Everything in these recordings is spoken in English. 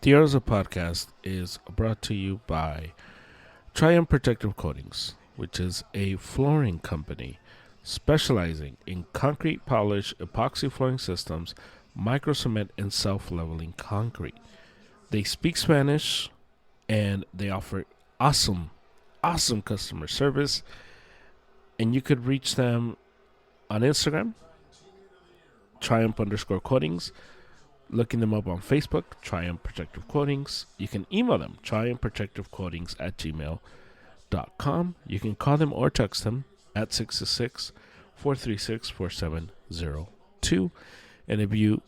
The Arosa podcast is brought to you by Triumph Protective Coatings, which is a flooring company specializing in concrete polish, epoxy flooring systems, micro cement, and self leveling concrete. They speak Spanish and they offer awesome customer service. And you could reach them on Instagram, Triumph underscore coatings, looking them up on Facebook, Triumph Protective Coatings. You can email them, triumphprotectivecoatings at gmail.com. You can call them or text them at 666-436-4702. And if you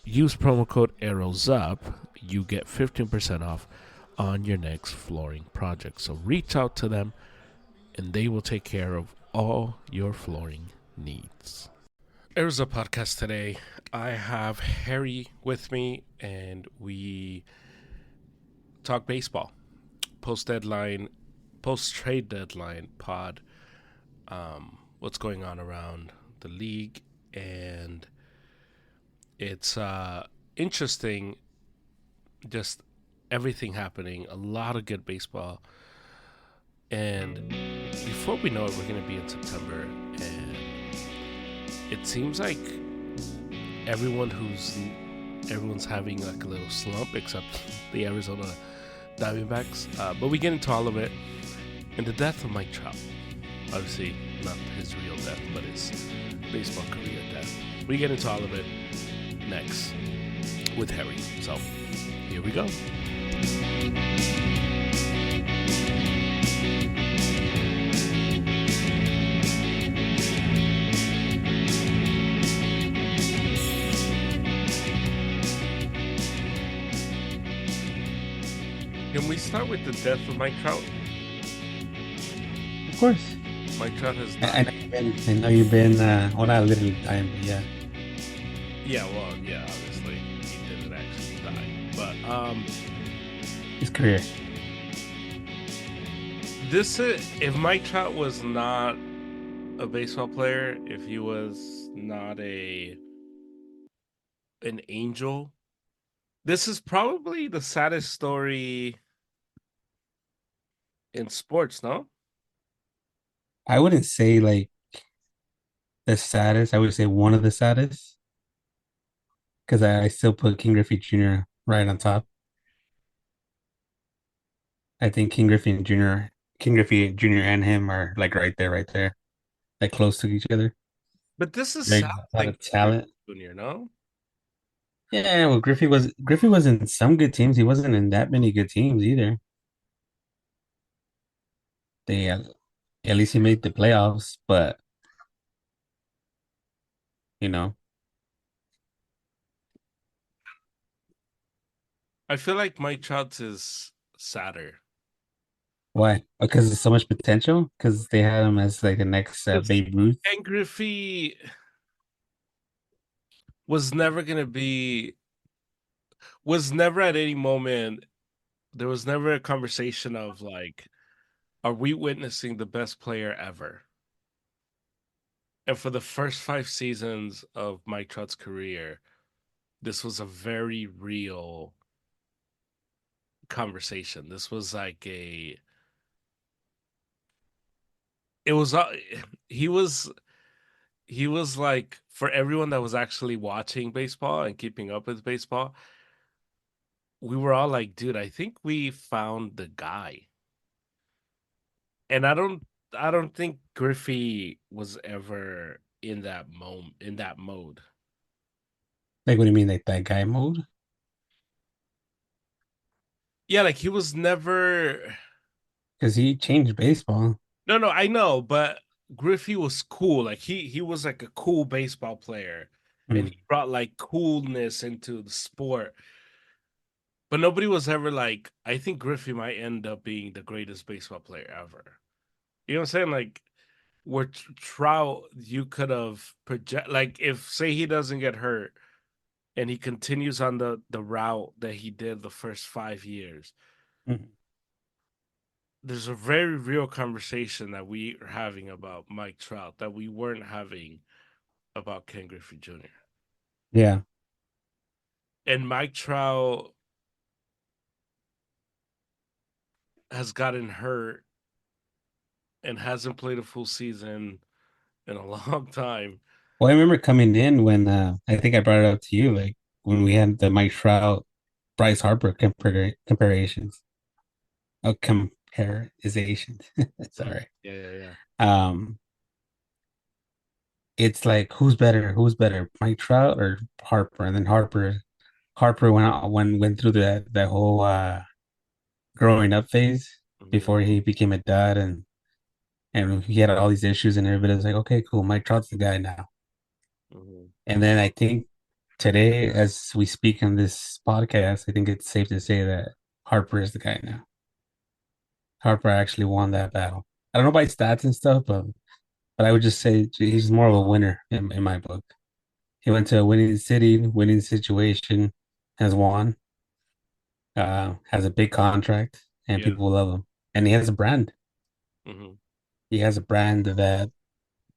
use promo code ARROWSUP, you get 15% off on your next flooring project. So reach out to them and they will take care of all your flooring needs. There's a podcast today. I have Harry with me, and we talk baseball. Post deadline, post trade deadline pod. What's going on around the league, and it's interesting. Just everything happening. A lot of good baseball, and before we know it, we're going to be in September, and it seems like everyone's having like a little slump except the Arizona Diamondbacks. But we get into all of it. And the death of Mike Trout. Obviously, not his real death, but his baseball career death. We get into all of it next with Harry. So, here we go. Can we start with the death of Mike Trout? Of course. Mike Trout has I died. I know you've been, well, not literally dying, but yeah. Yeah, well, yeah, obviously he didn't actually die, but His career. this is, if Mike Trout was not a baseball player, if he was not an angel, this is probably the saddest story in sports. No, I wouldn't say like the saddest. I would say one of the saddest because I still put King Griffey Jr. right on top. I think King Griffey Jr. and him are like right there, like close to each other. but this is Very sad. a lot Like of talent. Junior, no, Yeah, well, Griffey was in some good teams. He wasn't in that many good teams either. They at least he made the playoffs, but you know. I feel like Mike Trout's is sadder. Why? Because there's so much potential. Because they had him as like the next Because Babe Ruth. Ken Griffey was never gonna be, was never at any moment. There was never a conversation of like, are we witnessing the best player ever? And for the first 5 seasons of Mike Trout's career, this was a very real conversation. This was like it was, he was, he was like, for everyone that was actually watching baseball and keeping up with baseball, we were all like, dude, I think we found the guy. And I don't think Griffey was ever in that mode. Like, what do you mean, like that guy mode? Yeah, like he was never. Because he changed baseball. No, I know, but Griffey was cool. Like he was like a cool baseball player, and Mm. he brought like coolness into the sport. But nobody was ever like, I think Griffey might end up being the greatest baseball player ever. You know what I'm saying? Like where Trout, you could have project, like if say he doesn't get hurt and he continues on the route that he did the first 5 years, Mm. there's a very real conversation that we are having about Mike Trout that we weren't having about Ken Griffey Jr. Yeah. And Mike Trout, has gotten hurt and hasn't played a full season in a long time. Well, I remember coming in when I think I brought it up to you, like when we had the Mike Trout, Bryce Harper comparisons. Oh, comparizations. Mhm. Sorry. Yeah, yeah, yeah. Um, it's like who's better? Who's better, Mike Trout or Harper? And then Harper went through that whole growing up phase Hmm. before he became a dad, and he had all these issues, and everybody was like, okay, cool, Mike Trout's the guy now. Hmm. And then I think today, as we speak on this podcast, I think it's safe to say that Harper is the guy now. Harper actually won that battle. I don't know by stats and stuff, but I would just say he's more of a winner in my book. He went to a winning city, winning situation, has won, has a big contract, and Yeah. people love him. And he has a brand. Hmm. He has a brand that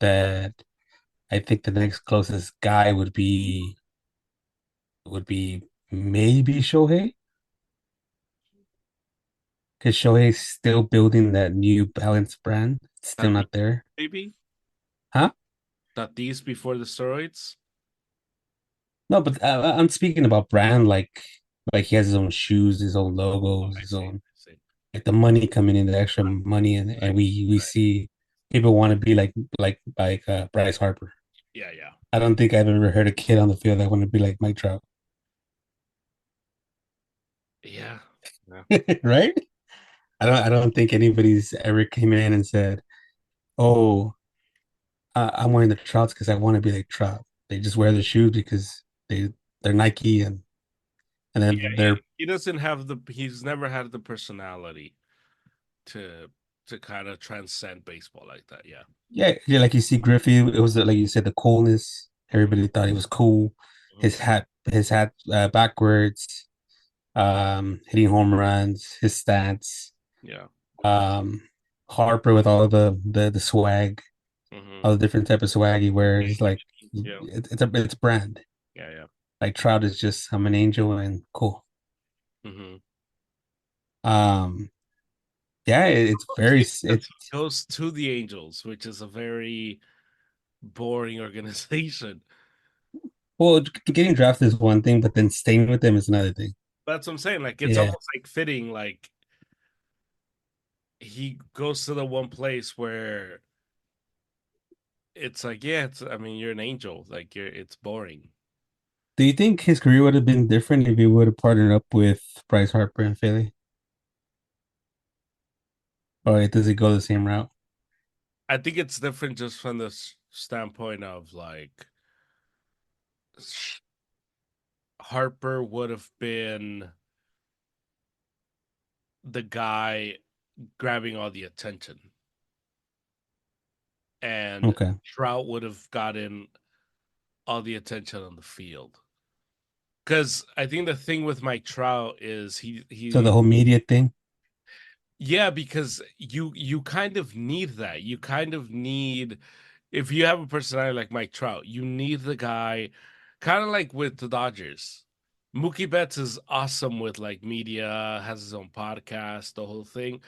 I think the next closest guy would be maybe Shohei, because Shohei's still building that new balance brand. It's still Tatis, not there. maybe Huh? Tatis before the steroids. No, but I'm speaking about brand like he has his own shoes, his own Oh, logos, I his see. own I see. like the money coming in, the extra money, and Right. we Right. see people want to be like Bryce Harper. Yeah, yeah, I don't think I've ever heard a kid on the field that want to be like Mike Trout, yeah, yeah. right? I don't think anybody's ever came in and said, "Oh, I'm wearing the Trouts because I want to be like Trout." They just wear the shoes because they're Nike and Yeah, then they're he doesn't have the. He's never had the personality to to kind of transcend baseball like that. Yeah. yeah, like you see Griffey. It was like you said, the coolness. Everybody thought he was cool. Mhm. His hat backwards, hitting home runs, his stats. Yeah. Um, Harper with all of the swag, Hmm. all the different type of swag he wears. Like Yeah. it's a brand. Yeah. Yeah. Like Trout is just I'm an angel and cool. Hmm. Um, yeah, it's very it. He goes to the Angels, which is a very boring organization. Well, getting drafted is one thing, but then staying with them is another thing. That's what I'm saying. Like it's Yeah. almost like fitting. Like he goes to the one place where it's like, yeah, it's. I mean, you're an angel. Like you're. It's boring. Do you think his career would have been different if he would have partnered up with Bryce Harper in Philly? Or does it go the same route? I think it's different just from the standpoint of like Harper would have been the guy grabbing all the attention, and Okay. Trout would have gotten all the attention on the field. Because I think the thing with Mike Trout is So he the whole media thing? yeah, because you kind of need that. You kind of need if you have a personality like Mike Trout, you need the guy kind of like with the Dodgers. Mookie Betts is awesome with like media, has his own podcast, the whole thing,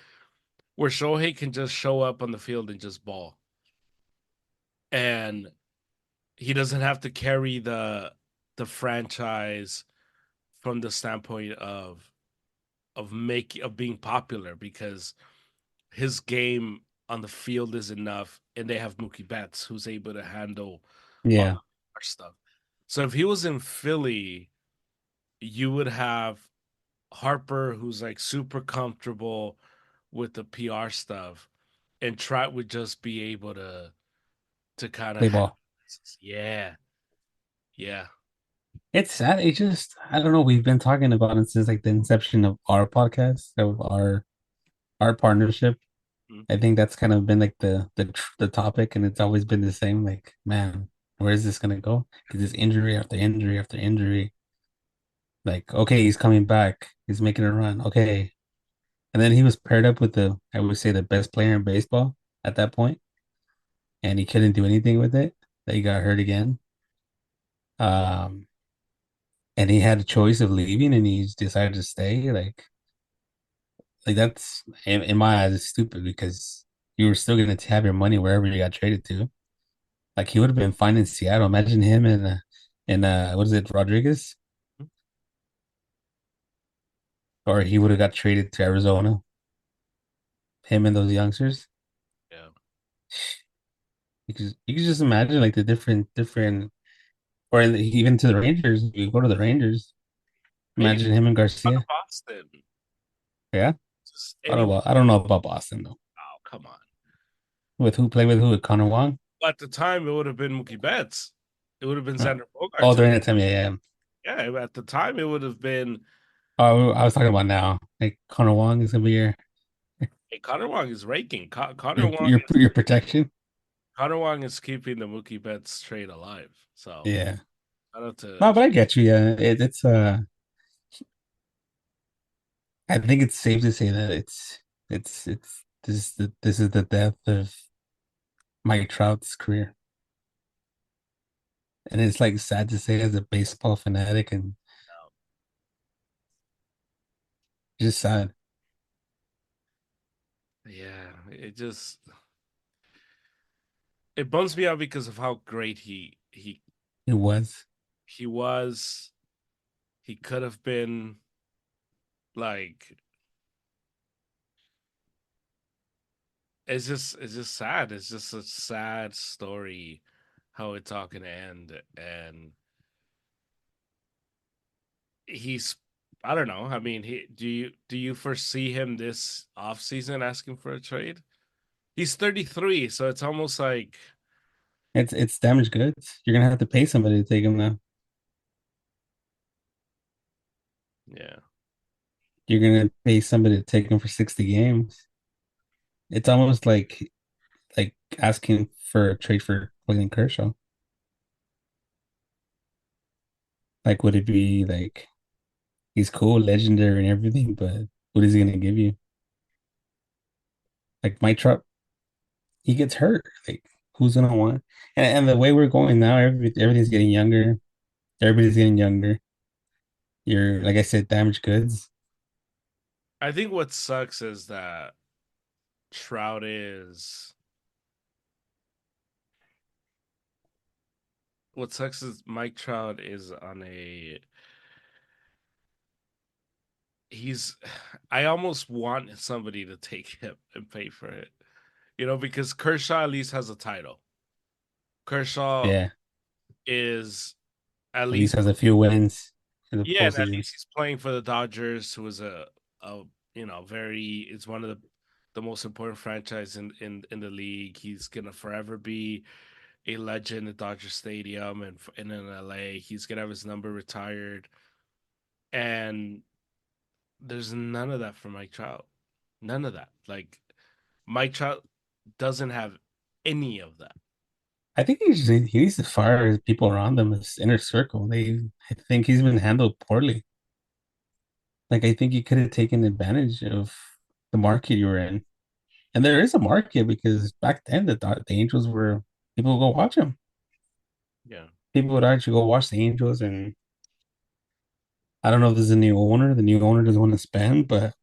where Shohei can just show up on the field and just ball. And he doesn't have to carry the franchise from the standpoint of being popular because his game on the field is enough, and they have Mookie Betts who's able to handle all Yeah. our stuff. So if he was in Philly, you would have Harper who's like super comfortable with the PR stuff, and Trout would just be able to kind of Play ball. yeah, yeah. It's sad. It just I don't know. We've been talking about it since like the inception of our podcast, of our partnership. Mm. I think that's kind of been like the topic, and it's always been the same. Like, man, where is this gonna go? Because this injury after injury after injury. Like, okay, he's coming back. He's making a run. Okay, and then he was paired up with I would say, the best player in baseball at that point, and he couldn't do anything with it. That he got hurt again. Um, and he had a choice of leaving, and he decided to stay. Like, like that's in my eyes, it's stupid because you were still gonna have your money wherever you got traded to. Like he would have been fine in Seattle. Imagine him and what is it, Rodriguez? Or he would have got traded to Arizona. Him and those youngsters. Yeah. You could just imagine like the different or even to the Rangers. You go to the Rangers. Maybe Imagine him and out of Garcia. Boston. Yeah. Just I don't anyone. know. I don't know about Boston though. Oh, come on. With who play with who? With Connor Wong? At the time, it would have been Mookie Betts. It would have been Uh, Xander oh, Bogaerts. during that time, yeah, yeah. Yeah, at the time, it would have been. Oh, I was talking about now. Like Connor Wong is gonna be Hey, Connor Wong is raking. your protection. Connor Wong is keeping the Mookie Betts trade alive. So Yeah. I don't to No, but I get you. Yeah, it's I think it's safe to say that it's this is the death of Mike Trout's career, and it's like sad to say as a baseball fanatic, and just sad. yeah, it bums me out because of how great It was. he was. He could have been like it's just sad. It's just a sad story how it's all gonna end. And he's I don't know. I mean, do you foresee him this offseason asking for a trade? He's 33, so it's almost like It's damaged goods. You're gonna have to pay somebody to take him now. yeah. You're gonna pay somebody to take him for 60 games. It's almost like asking for a trade for Clayton Kershaw. Like, would it be like he's cool, legendary, and everything, but what is he gonna give you? Like Mike Trout, he gets hurt. Like, who's gonna want? And the way we're going now, everything's getting younger. Everybody's getting younger. You're like I said, damaged goods. I think what sucks is that Trout is what sucks is Mike Trout is on a he's I almost want somebody to take him and pay for it. Because Kershaw at least has a title. Kershaw Yeah, is at at least least has a few wins in the yeah, and at postseason. least he's playing for the Dodgers, who is a very it's one of the most important franchise in the league. He's gonna forever be a legend at Dodger Stadium and in LA. He's gonna have his number retired, and there's none of that for Mike Trout. None of that. Like Mike Trout doesn't have any of that. I think he needs to fire his people around him, his inner circle. I think he's been handled poorly. Like I think you could have taken advantage of the market you were in, and there is a market because back then the Angels were people would go watch them. Yeah. People would actually go watch the Angels, and I don't know if there's a new owner. The new owner doesn't want to spend, but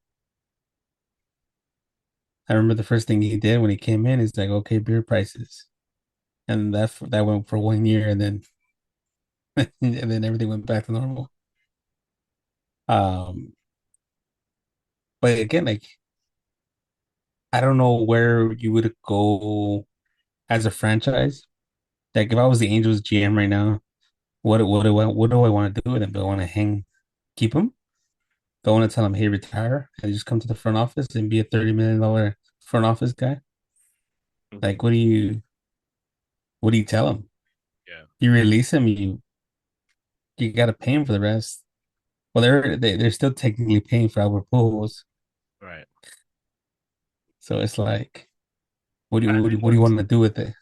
I remember the first thing he did when he came in is like, okay, beer prices, and that went for 1 year, and then and then everything went back to normal. Um, but again, like I don't know where you would go as a franchise. Like if I was the Angels GM right now, what do I want to do with him? Do I want to keep him? Do I want to tell him, hey, retire and just come to the front office and be a $30 million front office guy? Hmm. Like, what do you tell him? Yeah. You release him, you got to pay him for the rest. Well, they're still technically paying for Albert Pujols, Right. so it's like, I think what do you want to do with it?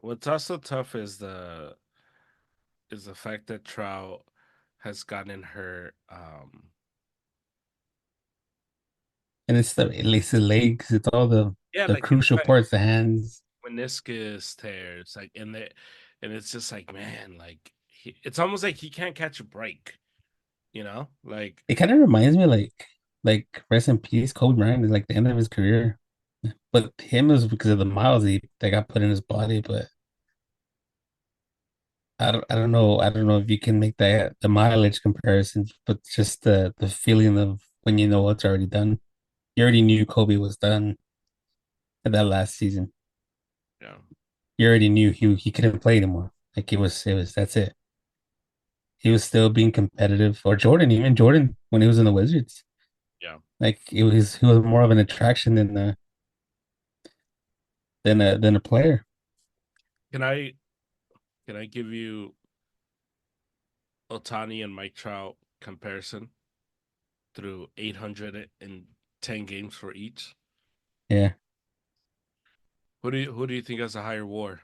what's also tough is the fact that Trout has gotten hurt. And it's the legs, it's all Yeah, the like his crucial parts, the hands. meniscus tears, like and it's just like man, like it's almost like he can't catch a break, like It kind of reminds me like like rest in peace, Kobe Bryant is like the end of his career. But him is because of the miles that got put in his body. But I don't know if you can make that the mileage comparison, but just the feeling of when you know what's already done. You already knew Kobe was done at that last season. Yeah. You already knew he couldn't play anymore. Like it was that's it. He was still being competitive. Or Jordan, even Jordan when he was in the Wizards. Yeah. Like it was he was more of an attraction than a player. Can I can I give you Otani and Mike Trout comparison through 810 games for each? Yeah. Who do you think has a higher WAR?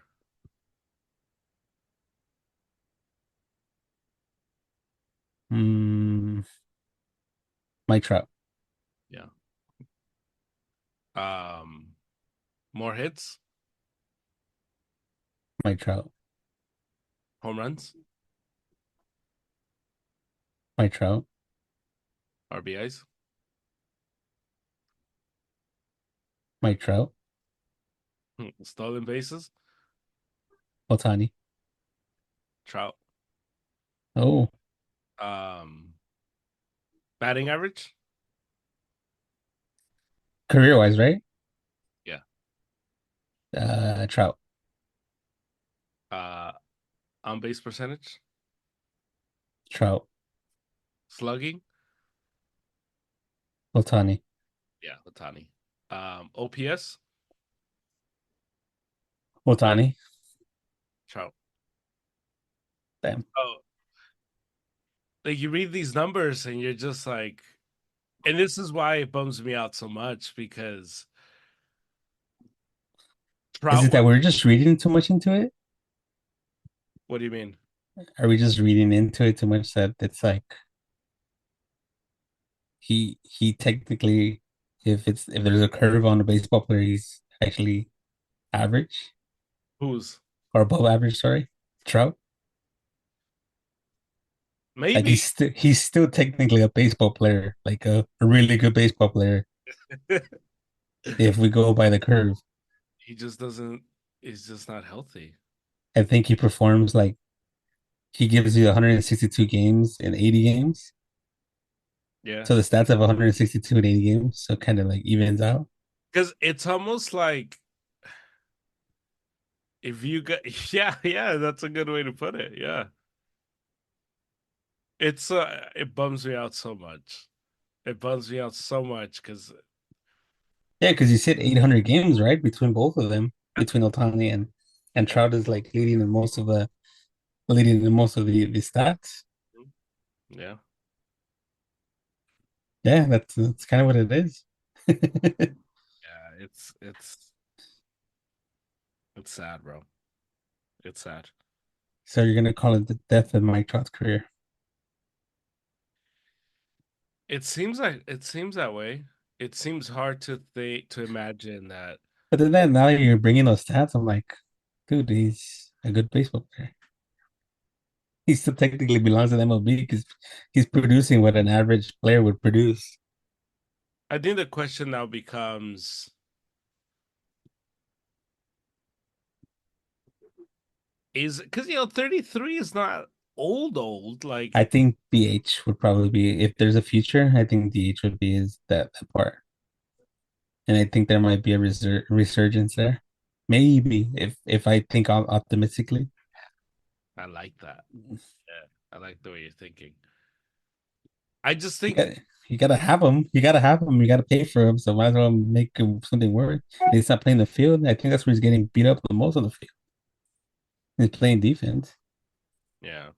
Mm, Mike Trout. Yeah. Um, More hits, Mike Trout. home runs, Mike Trout. RBIs, Mike Trout. stolen bases, Otani. Trout. Oh, Um, Batting average, career wise, right? yeah. Trout. Uh, on base percentage, Trout. slugging, Otani. yeah, Otani. OPS, Otani. Trout. Damn. Oh, like you read these numbers and you're just like, and this is why it bums me out so much because Is Trout it was. that we're just reading too much into it? What do you mean? Are we just reading into it too much that it's like he technically if there's a curve on a baseball player, he's actually average Who's or above average, sorry. Trout. Like maybe he's still technically a baseball player, like a really good baseball player if we go by the curve. he just doesn't. He's just not healthy. I think he performs like he gives you 162 games in 80 games. Yeah, So the stats of 162 in 80 games, so kind of like evens out. because it's almost like if you got. Yeah, yeah, that's a good way to put it. Yeah, it bums me out so much. It bums me out so much because Yeah, because you said 800 games, right? Between both of them, between Otani and yeah, Trout is like leading in most of the stats. yeah, Yeah, that's kind of what it is. yeah. It's sad, bro. It's sad. So you're gonna call it the death of Mike Trout's career. It seems that way. It seems hard to imagine that. But then now you're bringing those stats, I'm like, dude, he's a good baseball player. He still technically belongs in MLB because he's producing what an average player would produce. I think the question now becomes is because 33 is not old I like think DH would probably be if there's a future. I think DH would be is that part, and I think there might be a resurgence there. Maybe if I think optimistically, I like that. Yeah, I like the way you're thinking. I just you think got you gotta have him. You gotta have him. You gotta pay for him. So might as well make him something work. He's not playing the field. I think that's where he's getting beat up the most on the field. He's playing defense. yeah,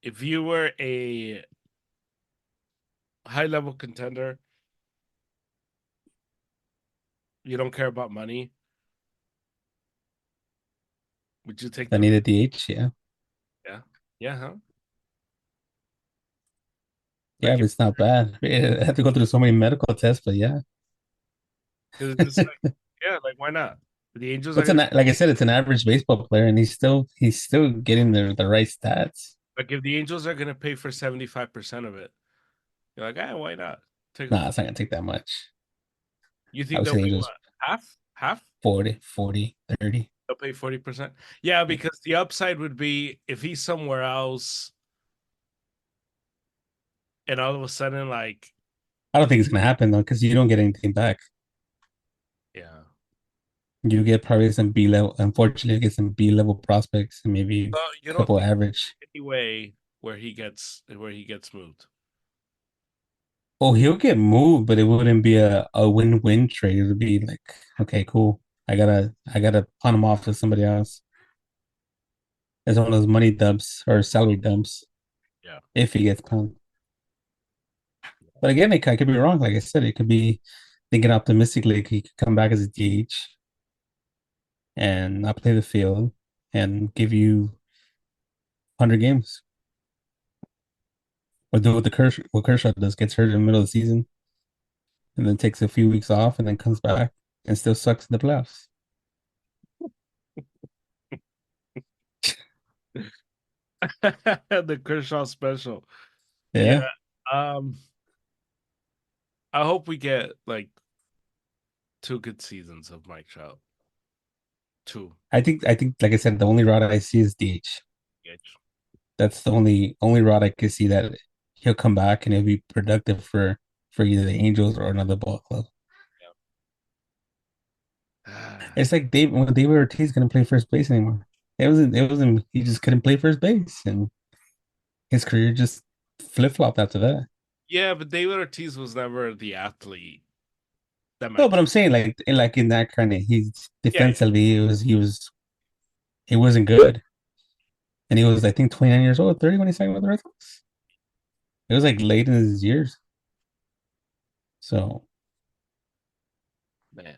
if you were a high level contender, you don't care about money, would you take I the need a DH. Yeah, yeah, yeah, huh? yeah, Like but it's not bad. I have to go through so many medical tests, but yeah. it's just like yeah, like why not? The Angels are What's an gonna like I said, it's an average baseball player, and he's still getting the right stats. like if the Angels are gonna pay for 75% of it, You're like, ah, why not? Take a Nah, it's not gonna take that much. You I think would they'll say pay Angels what? Half? Half? 40, 30. They'll pay 40%? Yeah, because the upside would be if he's somewhere else and all of a sudden, like, I don't think it's gonna happen though, because you don't get anything back. yeah. You get probably some B level. Unfortunately, you get some B level prospects and maybe Well, you a don't couple think average. any way where he gets moved. Oh, he'll get moved, but it wouldn't be a win-win trade. It would be like, okay, cool. I gotta pawn him off to somebody else. It's one of those money dumps or salary dumps Yeah. if he gets pawned. But again, I could be wrong. Like I said, it could be thinking optimistically. He could come back as a DH and not play the field and give you 100 games. Or do what Kershaw does, gets hurt in the middle of the season and then takes a few weeks off and then comes back and still sucks in the playoffs. The Kershaw special. Yeah. Yeah. Um, I hope we get like 2 good seasons of Mike Trout. Two. I think like I said, the only route I see is DH. Yeah. That's the only route I can see that he'll come back and he'll be productive for either the Angels or another ball club. Yeah. It's like when David Ortiz couldn't play first base anymore. It wasn't he just couldn't play first base and his career just flip flopped after that. Yeah, but David Ortiz was never the athlete that No, Mike. but I'm saying like in that kind of he's Yeah, defensively he wasn't good. And he was I think 29 years old, 30 when he signed with the Red Sox. It was like late in his years. So man.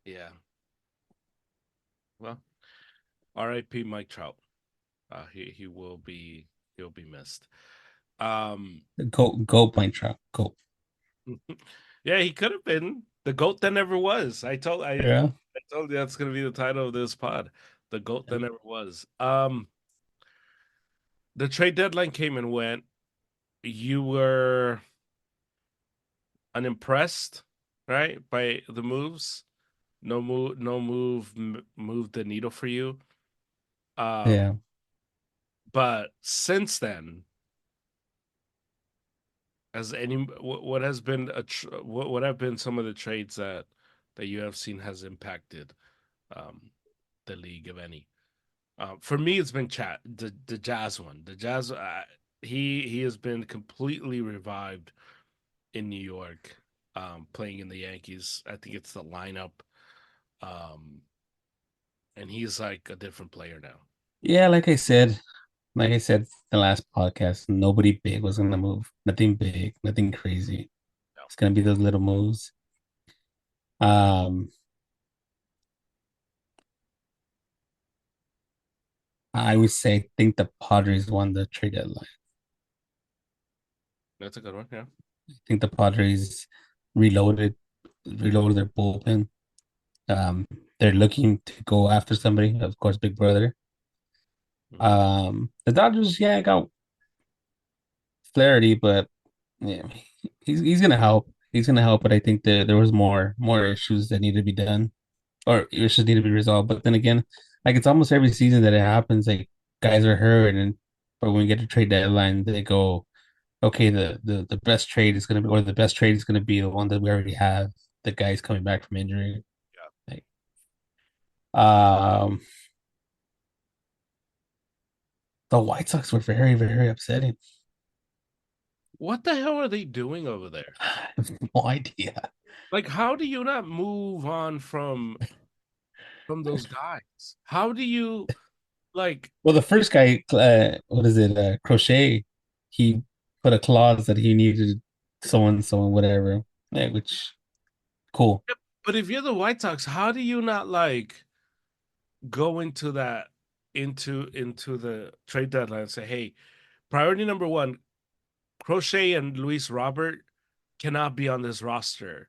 Yeah. Well, R.I.P. Mike Trout. He'll be missed. Um, go Pine Trout. Go. yeah, he could have been the goat that never was. Yeah. I told you that's gonna be the title of this pod, the goat that never was. The trade deadline came and went. You were unimpressed, right, by the moves. No move moved the needle for you. Um, Yeah. but since then, what has been what have been some of the trades that you have seen has impacted um the league, if any? For me, it's been chat the Jazz one. The Jazz, he has been completely revived in New York, playing in the Yankees. I think it's the lineup, um, and he's like a different player now. Yeah, like I said the last podcast, nobody big was gonna move. Nothing big, nothing crazy. No. It's gonna be those little moves. Um, I would say I think the Padres won the trade deadline. That's a good one. Yeah. I think the Padres reloaded reloaded their bullpen. Um, they're looking to go after somebody, of course, Big Brother. Mhm. The Dodgers, yeah, got Flaherty, but yeah, he's gonna help. He's gonna help, but I think that there was more issues that need to be done or issues need to be resolved. But then again, like it's almost every season that it happens. Like guys are hurt, and but when we get to trade deadline, they go, okay, the best trade is gonna be, or the best trade is gonna be the one that we already have. The guy's coming back from injury. Yeah. Like, um, the White Sox were very very upsetting. What the hell are they doing over there? I have no idea. Like, how do you not move on from those guys? How do you like? Well, the first guy, what is it, Crochet? He put a clause that he needed someone, whatever. Yeah, which cool. But if you're the White Sox, how do you not like go into that into the trade deadline and say, hey, priority number one, Crochet and Luis Robert cannot be on this roster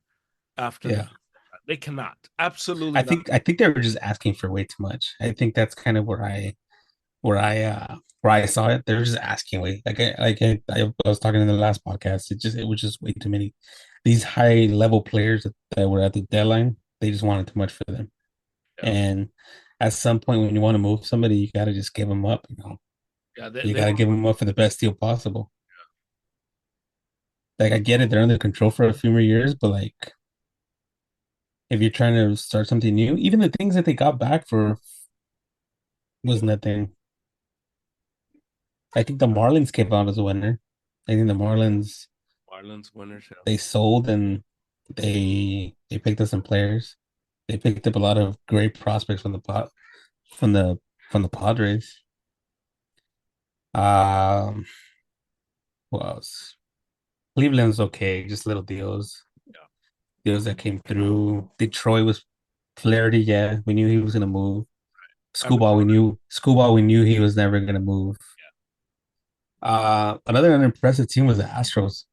after the Yeah, they cannot. Absolutely not. I think they were just asking for way too much. I think that's kind of where I where I saw it, they were just asking way I was talking in the last podcast. It was just way too many. These high level players that were at the deadline, they just wanted too much for them. Yeah, And at some point, when you want to move somebody, you got to just give them up. yeah. You They got were to give them up for the best deal possible. Like I get it, they're under control for a few more years, but like if you're trying to start something new, even the things that they got back for was nothing. I think the Marlins came out as a winner. I think the Marlins Marlins winners. Yeah. they sold and they picked up some players. They picked up a lot of great prospects from the from the Padres. Um, who else? Cleveland's okay, just little deals that came through. Detroit was Flaherty, yeah, we knew he was gonna move. I mean, Scuball, we knew he was never gonna move. Another unimpressive team was the Astros.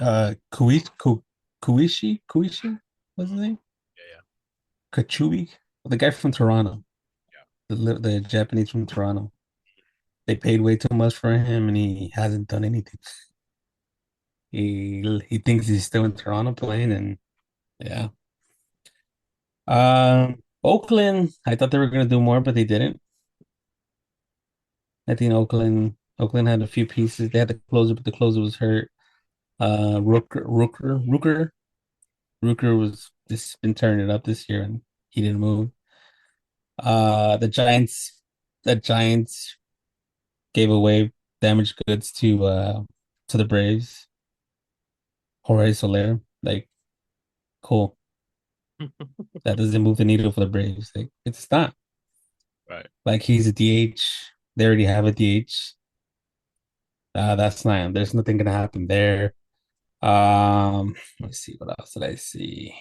yeah, Kuishi, what's his name? yeah, Kachubi, the guy from Toronto, yeah, the Japanese from Toronto. They paid way too much for him, and he hasn't done anything. He thinks he's still in Toronto playing, and yeah. Oakland, I thought they were gonna do more, but they didn't. I think Oakland had a few pieces. They had the closer, but the closer was hurt. Rooker was just been turning it up this year, and he didn't move. The Giants gave away damaged goods to the Braves. Jorge Soler, like cool. yeah. That doesn't move the needle for the Braves. Like it's not Right. like he's a DH. They already have a DH. That's not. There's nothing gonna happen there. Let's see what else did I see.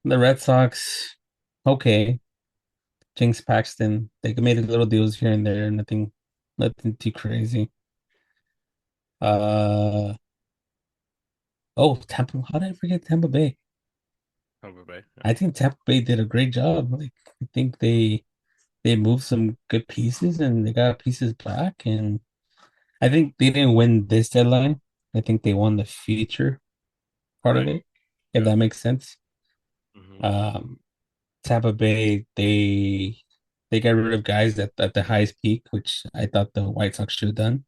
The Red Sox, okay. Jinx Paxton, they made a little deals here and there. Nothing too crazy. Uh oh, Tampa. How did I forget Tampa Bay? Tampa Bay. Yeah. I think Tampa Bay did a great job. Like I think they moved some good pieces and they got pieces back. And I think they didn't win this deadline. I think they won the future part of Right. it, if Yeah. that makes sense. Hmm. Um, Tampa Bay, they got rid of guys at the highest peak, which I thought the White Sox should have done.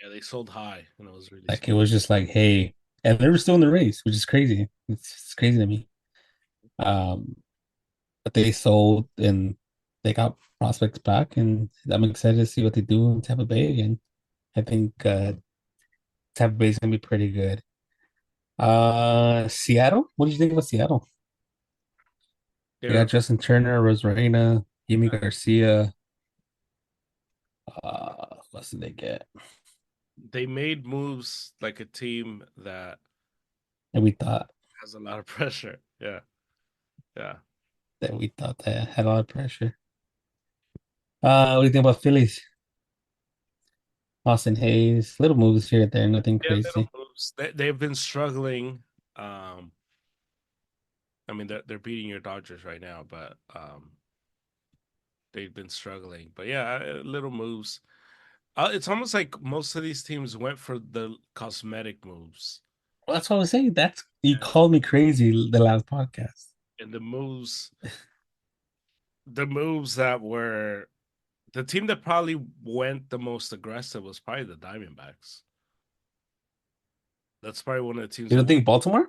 Yeah, they sold high, and it was really Like it smart. was just like, hey, and they were still in the race, which is crazy. It's crazy to me. Um, but they sold and they got prospects back, and I'm excited to see what they do in Tampa Bay again. I think Tampa Bay is gonna be pretty good. Seattle. What did you think about Seattle? They got They're Justin Turner, Rosarina, Yimi Garcia. What else did they get? they made moves like a team that And we thought has a lot of pressure. Yeah, yeah. they had a lot of pressure. What do you think about Phillies? Austin Hayes, little moves here and there, nothing Yeah, little crazy. moves. They've been struggling. Um, I mean, they're beating your Dodgers right now, but they've been struggling. But yeah, little moves. It's almost like most of these teams went for the cosmetic moves, Well, that's what I was saying. That's you called me crazy the last podcast. and the moves that were the team that probably went the most aggressive was probably the Diamondbacks. That's probably one of the teams You that don't went. think Baltimore?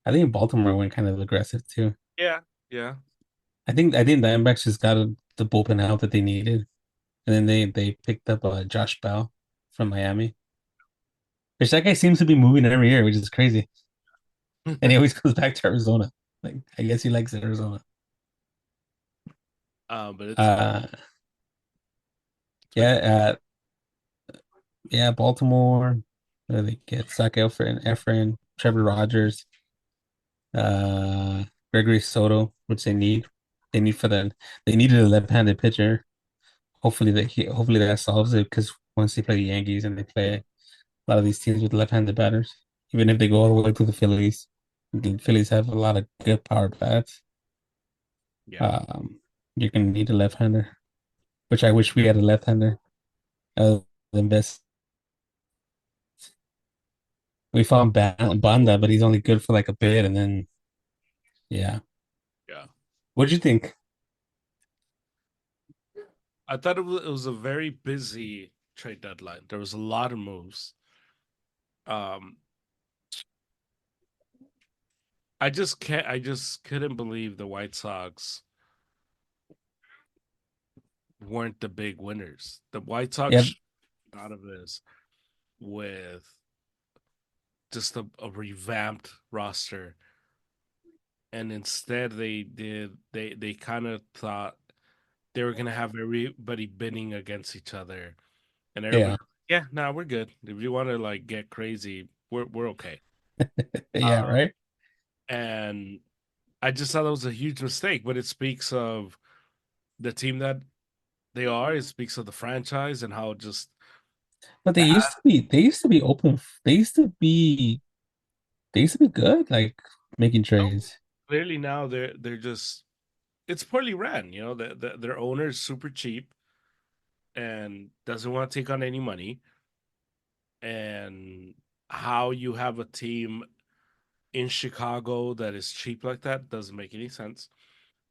I think Baltimore went kind of aggressive too. Yeah, yeah, I think Diamondbacks just got the bullpen help that they needed, and then they picked up Josh Bell from Miami, which that guy seems to be moving every year, which is crazy. And he always goes back to Arizona. Like I guess he likes Arizona. but Uh, it's been yeah, yeah, Baltimore. They get Zach Efren, Trevor Rogers, uh, Gregory Soto, which they need. They need for the they needed a left-handed pitcher. Hopefully that solves it because once they play the Yankees and they play a lot of these teams with left-handed batters, even if they go all the way to the Phillies have a lot of good powered bats. yeah. Um, You're gonna need a left-hander, which I wish we had a left-hander. Than best. We found Banda, but he's only good for like a bit, and then yeah. Yeah. What'd you think? I thought it was a very busy trade deadline. There was a lot of moves. Um, I just couldn't believe the White Sox weren't the big winners. The White Yeah, Sox out of this with just a revamped roster, and instead they kind of thought they were gonna have everybody bidding against each other, and everybody, yeah, yeah, nah, we're good. If you want to like get crazy, we're okay. yeah, Uh, right? and I just thought that was a huge mistake, but it speaks of the team that they are. It speaks of the franchise and how just But they used to be open. They used to be good, like making trades. clearly now they're just it's poorly ran. You know, their owner is super cheap and doesn't want to take on any money. And how you have a team in Chicago that is cheap like that doesn't make any sense.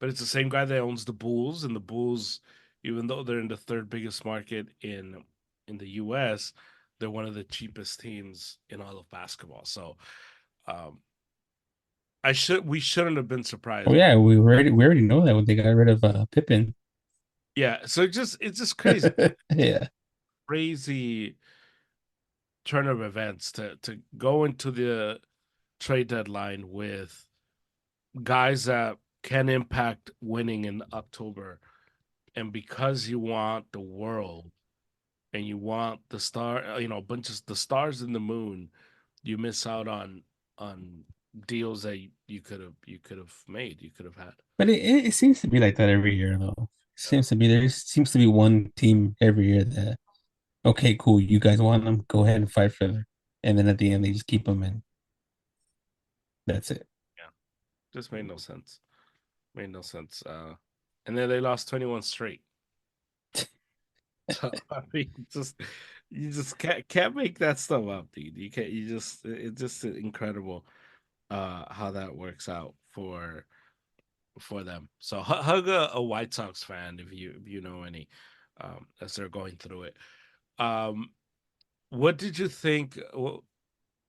But it's the same guy that owns the Bulls, and the Bulls, even though they're in the third biggest market in the U.S., they're one of the cheapest teams in all of basketball. So, um, I should we shouldn't have been Oh surprised. yeah, we already know that when they got rid of Pippen. Yeah, so it's just crazy, Yeah. crazy turn of events to go into the trade deadline with guys that can impact winning in October, and because you want the world and you want the star, a bunch of the stars in the moon, you miss out on deals that you could have made, you could have had. But it seems to be like that every year though. Yeah. There seems to be one team every year that okay, cool, you guys want them, go ahead and fight for them. And then at the end they just keep them and that's it. Yeah, just made no sense. Made no sense. And then they lost 21 straight. So I mean, just you just can't make that stuff up, dude. You can't. You just it's just incredible how that works out for them. So hug a White Sox fan if you know any as they're going through it. Um, what did you think? Well,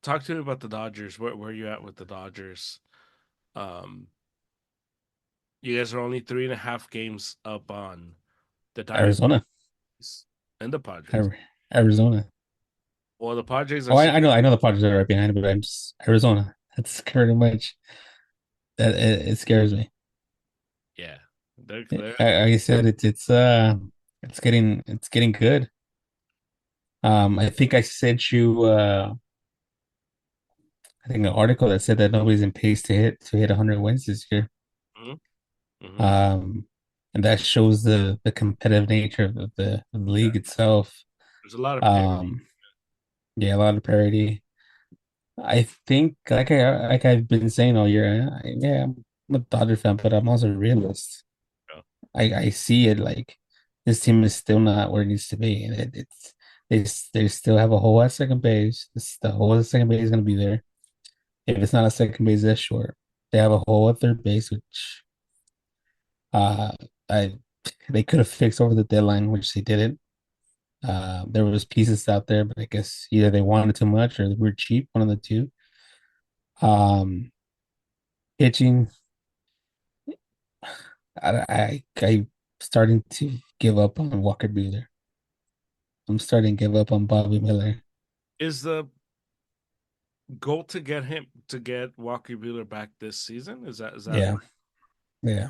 talk to me about the Dodgers. Where are you at with the Dodgers? Um, you guys are only 3.5 games up on the Diamondbacks Arizona. and the Padres. Ari- Arizona. Well, the Padres are Oh, I know the Padres are right behind it, but I'm just Arizona. That's pretty much that it scares me. yeah, they're Like I said, it's getting good. I think I sent you I think an article that said that nobody's in pace to hit 100 wins this year. hmm hmm Um, and that shows the competitive nature of the yeah. league itself. There's a lot of parity. Um, yeah, a lot of parity. I think like I've been saying all year, yeah, I'm a Dodger fan, but I'm also a realist. Yeah. I see it like this team is still not where it needs to be, and they still have a hole at second base. The hole at second base is going to be there. If it's not a second base, that's short. They have a hole at third base, which uh I they could have fixed over the deadline, which they didn't. There was pieces out there, but I guess either they wanted too much or they were cheap, one of the two. Um, Pitching, I starting to give up on Walker Buehler. I'm starting to give up on Bobby Miller. Is the goal to get Walker Buehler back this season? Is that Yeah, yeah.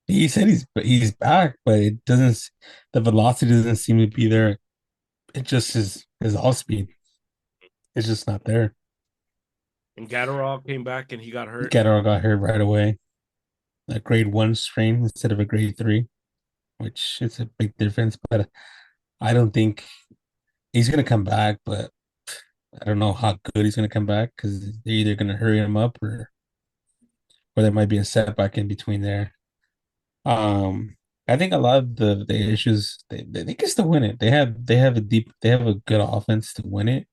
He said he's back, but it doesn't. The velocity doesn't seem to be there. It just is his off speed. It's just not there. and Gatterall came back and he got hurt? Gatto got hurt right away. A grade 1 strain instead of a grade 3, which is a big difference. But I don't think he's gonna come back. But I don't know how good he's gonna come back because they're either gonna hurry him up or there might be a setback in between there. Um, I think a lot of the issues they can still win it. They have a good offense to win it.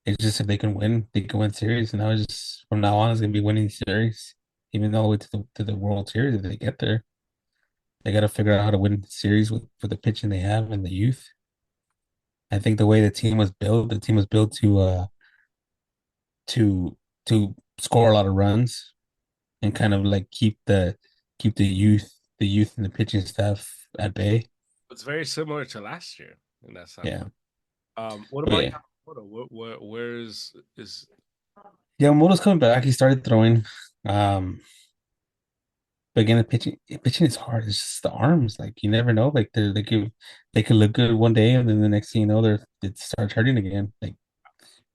It's just if they can win, they can win series. And now it's just from now on, it's gonna be winning series, even all the way to the World Series if they get there. They got to figure out how to win the series with the pitching they have and the youth. I think the way the team was built to to score a lot of runs and kind of like keep the youth and the pitching staff at bay. It's very similar to last year in that sense. Yeah. What But about yeah. Yamamoto? Where is Yeah, Moto's coming back. He started throwing. Um, but again, pitching is hard. It's just the arms. Like you never know. Like they could look good one day, and then the next thing you know, it starts hurting again. Like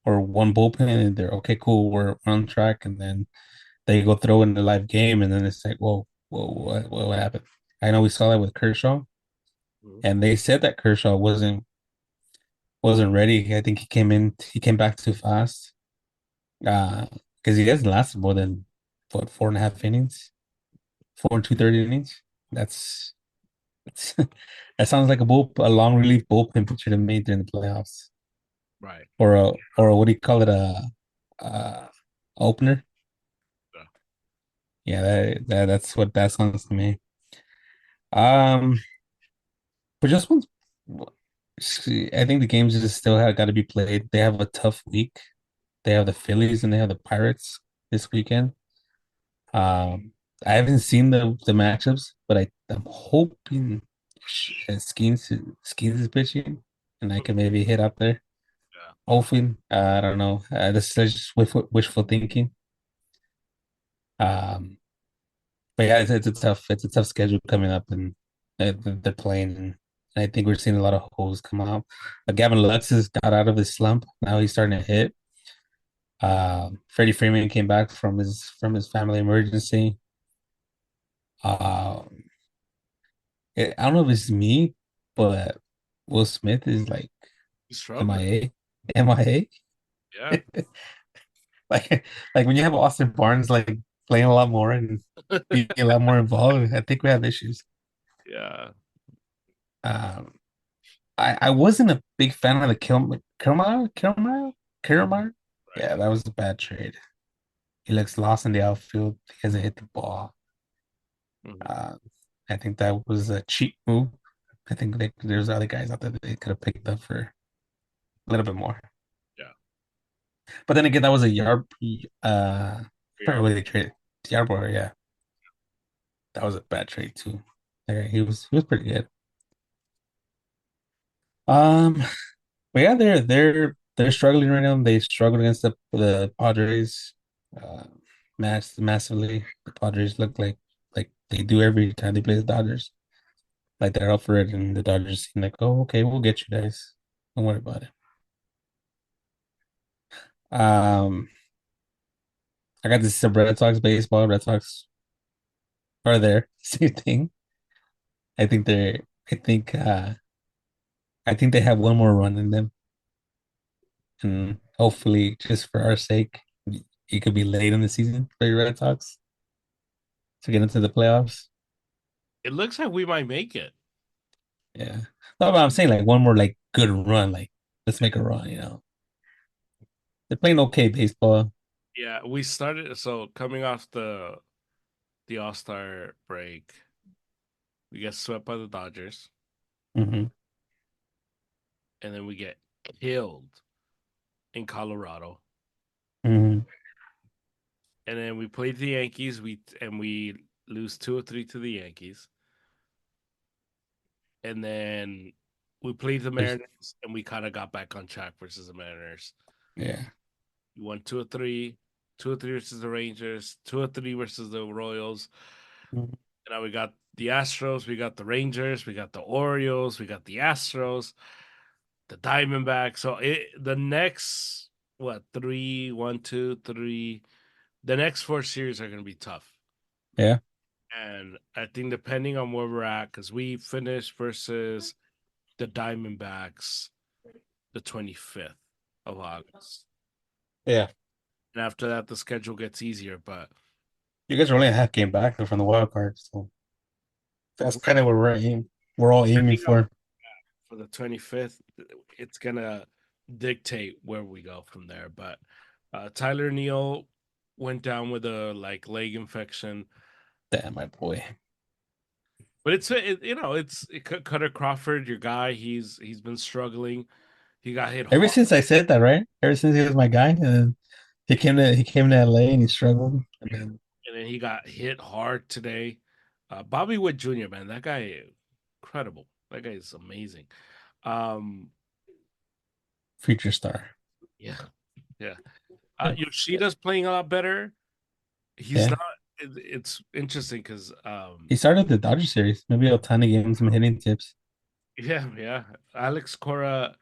or one bullpen, and they're okay, cool, we're on track, and then they go throw in the live game, and then it's like, whoa, what happened? I know we saw that with Kershaw, Mhm. and they said that Kershaw wasn't ready. I think he came back too fast. Because he hasn't lasted more than what 4.5 innings, 4 and 2/3 innings. That's that sounds like a long relief bullpen pitcher to me during the playoffs, right? or what do you call it, uh opener? Yeah. Yeah, that's what that sounds to me. Um, but just one, I think the games just still have got to be played. They have a tough week. They have the Phillies and they have the Pirates this weekend. Um, I haven't seen the matchups, but I'm hoping Skeens is pitching, and I can maybe hit up there. Yeah. Hoping, I don't know. This is just wishful thinking. Um, but yeah, it's a tough schedule coming up, and they're playing. And I think we're seeing a lot of holes come out. Gavin Lux has got out of his slump. Now he's starting to hit. Freddie Freeman came back from his family emergency. Uh, I don't know if it's me, but Will Smith is like He's struggling. MIA, MIA. Yeah. Like like when you have Austin Barnes like playing a lot more and being a lot more involved, I think we have issues. Yeah. Um, I wasn't a big fan of the Kiermaier. Right. Yeah, that was a bad trade. He looks lost in the outfield. He hasn't hit the ball. Mhm. Uh, I think that was a cheap move. I think there's other guys out there that they could have picked up for a little bit more. Yeah. But then again, that was a I forgot Yeah. what they traded. Yarborough, yeah. That was a bad trade too. Yeah, he was pretty good. Um, but yeah, they're struggling right now. They struggled against the Padres, uh, massively. The Padres look like they do every time they play the Dodgers. Like they're up for it, and the Dodgers seem like, oh, okay, we'll get you guys. Don't worry about it. Um, I got this some Red Sox baseball. Red Sox are there. Same thing. I think they're. I think they have one more run in them, and hopefully, just for our sake, it could be late in the season for your Red Sox to get into the playoffs. It looks like we might make it. Yeah. No, but I'm saying like one more like good run. Like let's make a run. They're playing okay baseball. Yeah, we started so coming off the All-Star break, we get swept by the Dodgers, Hmm. and then we get killed in Colorado. Hmm. And then we played the Yankees, we lose 2-3 to the Yankees. And then we played the There's Mariners and we kind of got back on track versus the Mariners. yeah. We won 2-3, 2-3 versus the Rangers, 2-3 versus the Royals. Mhm. And now we got the Astros, we got the Rangers, we got the Orioles, we got the Astros, the Diamondbacks. So the next what three, one, two, three, the next four series are going to be tough. Yeah. And I think depending on where we're at, because we finished versus the Diamondbacks the 25th of August. Yeah. And after that, the schedule gets easier. But You guys are only a half game back from the wild card, so That's kind of what we're all aiming Depending on for. for the 25th, it's gonna dictate where we go from there. But Tyler Neal went down with a like leg infection. Damn, my boy. But Cutter Crawford, your guy. He's been struggling. He got hit Ever hard, since I said that, right? Ever since he was my guy, and then he came to LA and he struggled. And then and then he got hit hard today. Bobby Wood Jr., man, that guy, incredible. That guy is amazing. Um, future star. yeah, yeah. Yoshida's playing a lot better. He's Yeah. not. It's interesting because, He started the Dodger series. Maybe Otani gave him some hitting tips. yeah, yeah. Alex Cora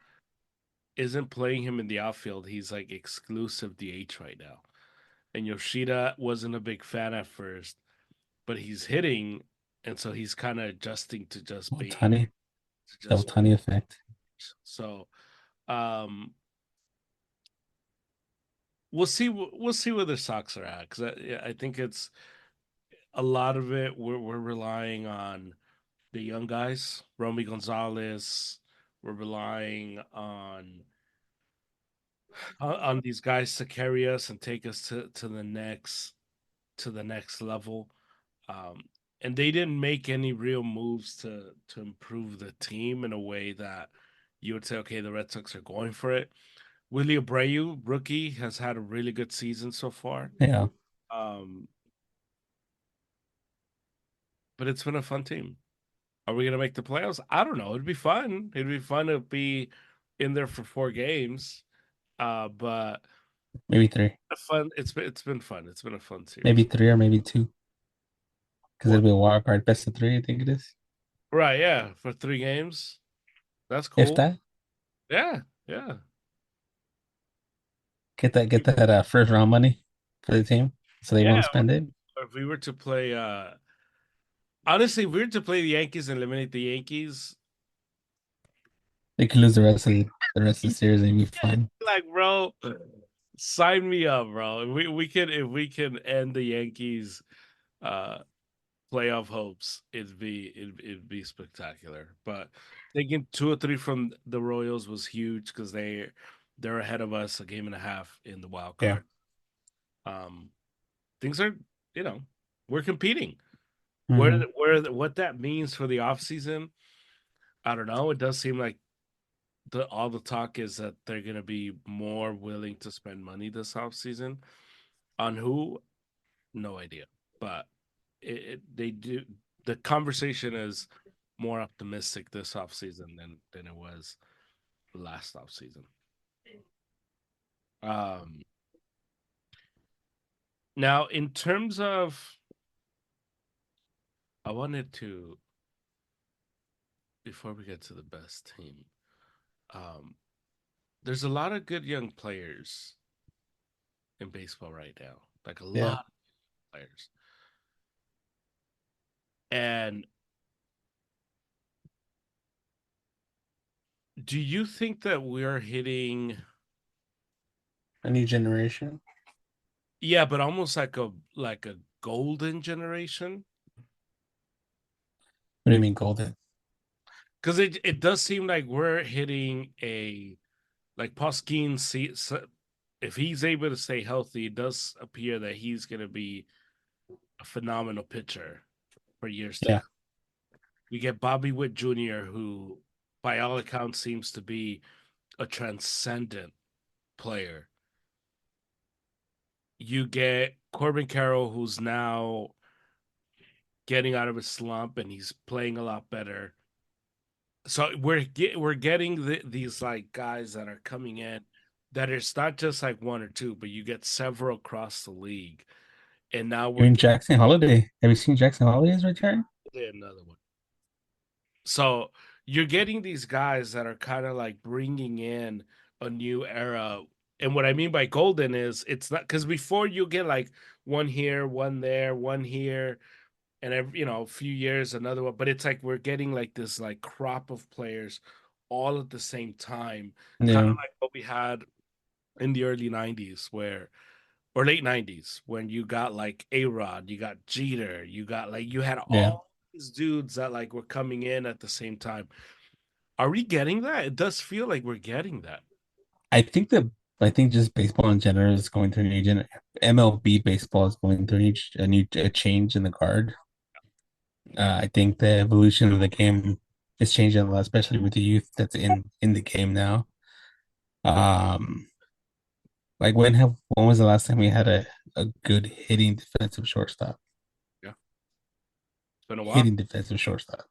isn't playing him in the outfield. He's like exclusive DH right now. And Yoshida wasn't a big fan at first, but he's hitting, and so he's kind of adjusting to just be Otani, to the just Otani effect. so. Um, we'll see. We'll see where the Sox are at because I think it's a lot of it. We're relying on the young guys, Romy Gonzalez. We're relying on these guys to carry us and take us to the next level. Um, and they didn't make any real moves to improve the team in a way that you would say, okay, the Red Sox are going for it. Willie Abreu, rookie, has had a really good season so far. Yeah. Um, but it's been a fun team. Are we gonna make the playoffs? I don't know. It'd be fun. It'd be fun to be in there for 4 games. But Maybe three. fun. It's been fun. It's been a fun Maybe series. three or maybe two. Because What? it'll be a wild card best of three, I think it is. Right? Yeah, for 3 games. That's If cool. that, Yeah, yeah, get that first round money for the team. So they yeah. won't spend it. If we were to play, honestly, if we were to play the Yankees and eliminate the Yankees, They could lose the rest of the series and be fine. like, bro, sign me up, bro. If we can end the Yankees uh playoff hopes, it'd be spectacular. But taking 2 or 3 from the Royals was huge because they're ahead of us a game and a half in the wild Yeah. card. Um things are, you know, we're competing. Hmm. What that means for the offseason, I don't know. It does seem like all the talk is that they're gonna be more willing to spend money this offseason. On who? No idea. But they do. The conversation is more optimistic this offseason than it was last offseason. Um, Now in terms of, I wanted to, before we get to the best team, um, there's a lot of good young players in baseball right now, like a Yeah. lot of players. And do you think that we're hitting, A new generation. yeah, but almost like a golden generation? What do you mean golden? Because it does seem like we're hitting a like Poskin. If he's able to stay healthy, it does appear that he's going to be a phenomenal pitcher for years to Yeah. come. We get Bobby Witt Jr., who, by all accounts, seems to be a transcendent player. You get Corbin Carroll, who's now getting out of his slump and he's playing a lot better. So we're getting these like guys that are coming in that it's not just like one or two, but you get several across the league, and now You we're mean getting Jackson Holiday? Have you seen Jackson Holiday's return? another one. So you're getting these guys that are kind of like bringing in a new era. And what I mean by golden is it's not because before you get like one here, one there, one here, and every a few years another one. But it's like we're getting like this like crop of players all at the same time, kind of Yeah. like what we had in the early '90s, or late '90s when you got like A Rod, you got Jeter, you got like you had Yeah. all these dudes that like were coming in at the same time. Are we getting that? It does feel like we're getting that. I think that I think just baseball in general is going through a new MLB baseball is going through a change in the guard. I think the evolution of the game is changing a lot, especially with the youth that's in the game now. Um, like when was the last time we had a good hitting defensive shortstop? Yeah, it's been a while. Hitting defensive shortstop,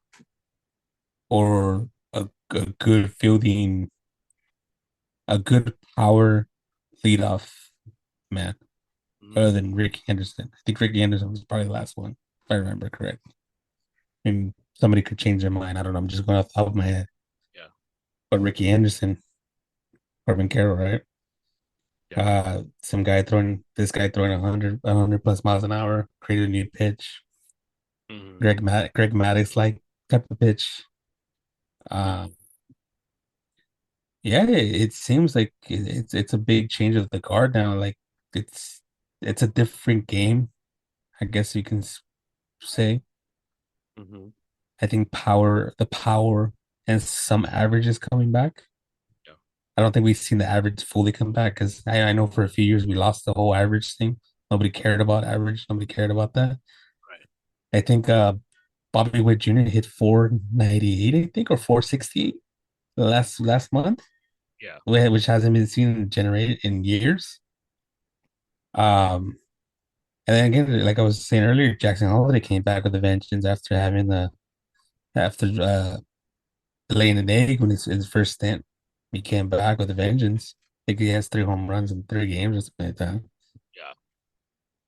or a good fielding, a good power leadoff man, Mhm. other than Ricky Henderson. I think Ricky Henderson was probably the last one, if I remember correctly. And somebody could change their mind. I don't know. I'm just going off the top of my head. Yeah, But Ricky Henderson, Corbin Carroll, right? yeah. Some guy throwing this guy throwing 100 plus miles an hour, created a new pitch. Hmm. Greg Maddux like type of pitch. Uh, Hmm. yeah, it seems like it's a big change of the guard now. Like it's it's a different game, I guess you can say. Hmm. I think the power and some average is coming back. Yeah. I don't think we've seen the average fully come back because I know for a few years we lost the whole average thing. Nobody cared about average. Nobody cared about that. Right. I think Bobby Witt Jr. hit 498, I think, or 468 last month, Yeah. which hasn't been seen generated in years. Um, and then again, like I was saying earlier, Jackson Holiday came back with a vengeance after after laying an egg when his first stint. He came back with a vengeance. I think he has 3 home runs in 3 games or something like that. Yeah.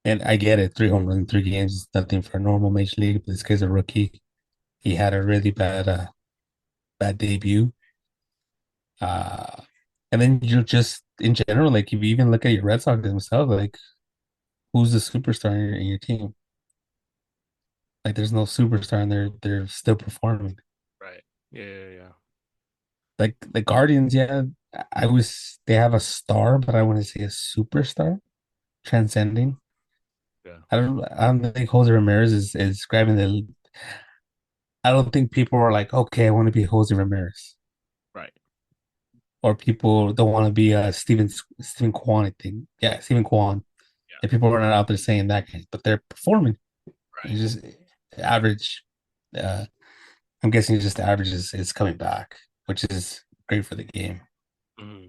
And I get it, 3 home runs in 3 games is nothing for a normal major league, but this guy's a rookie. He had a really bad debut. Uh, and then you just in general, like if you even look at your Red Sox themselves, like who's the superstar in your team? Like there's no superstar and they're still performing. Right. Yeah. Yeah. Yeah. Like the Guardians, yeah, I was they have a star, but I want to say a superstar transcending. Yeah. I don't think Jose Ramirez is grabbing the I don't think people are like, okay, I want to be Jose Ramirez. Right. Or people don't want to be Stephen Kwan, I think. Yeah, Stephen Kwan. Yeah. And people are not out there saying that, but they're performing. Right. It's just average. Uh, I'm guessing just the average is coming back, which is great for the game. Hmm.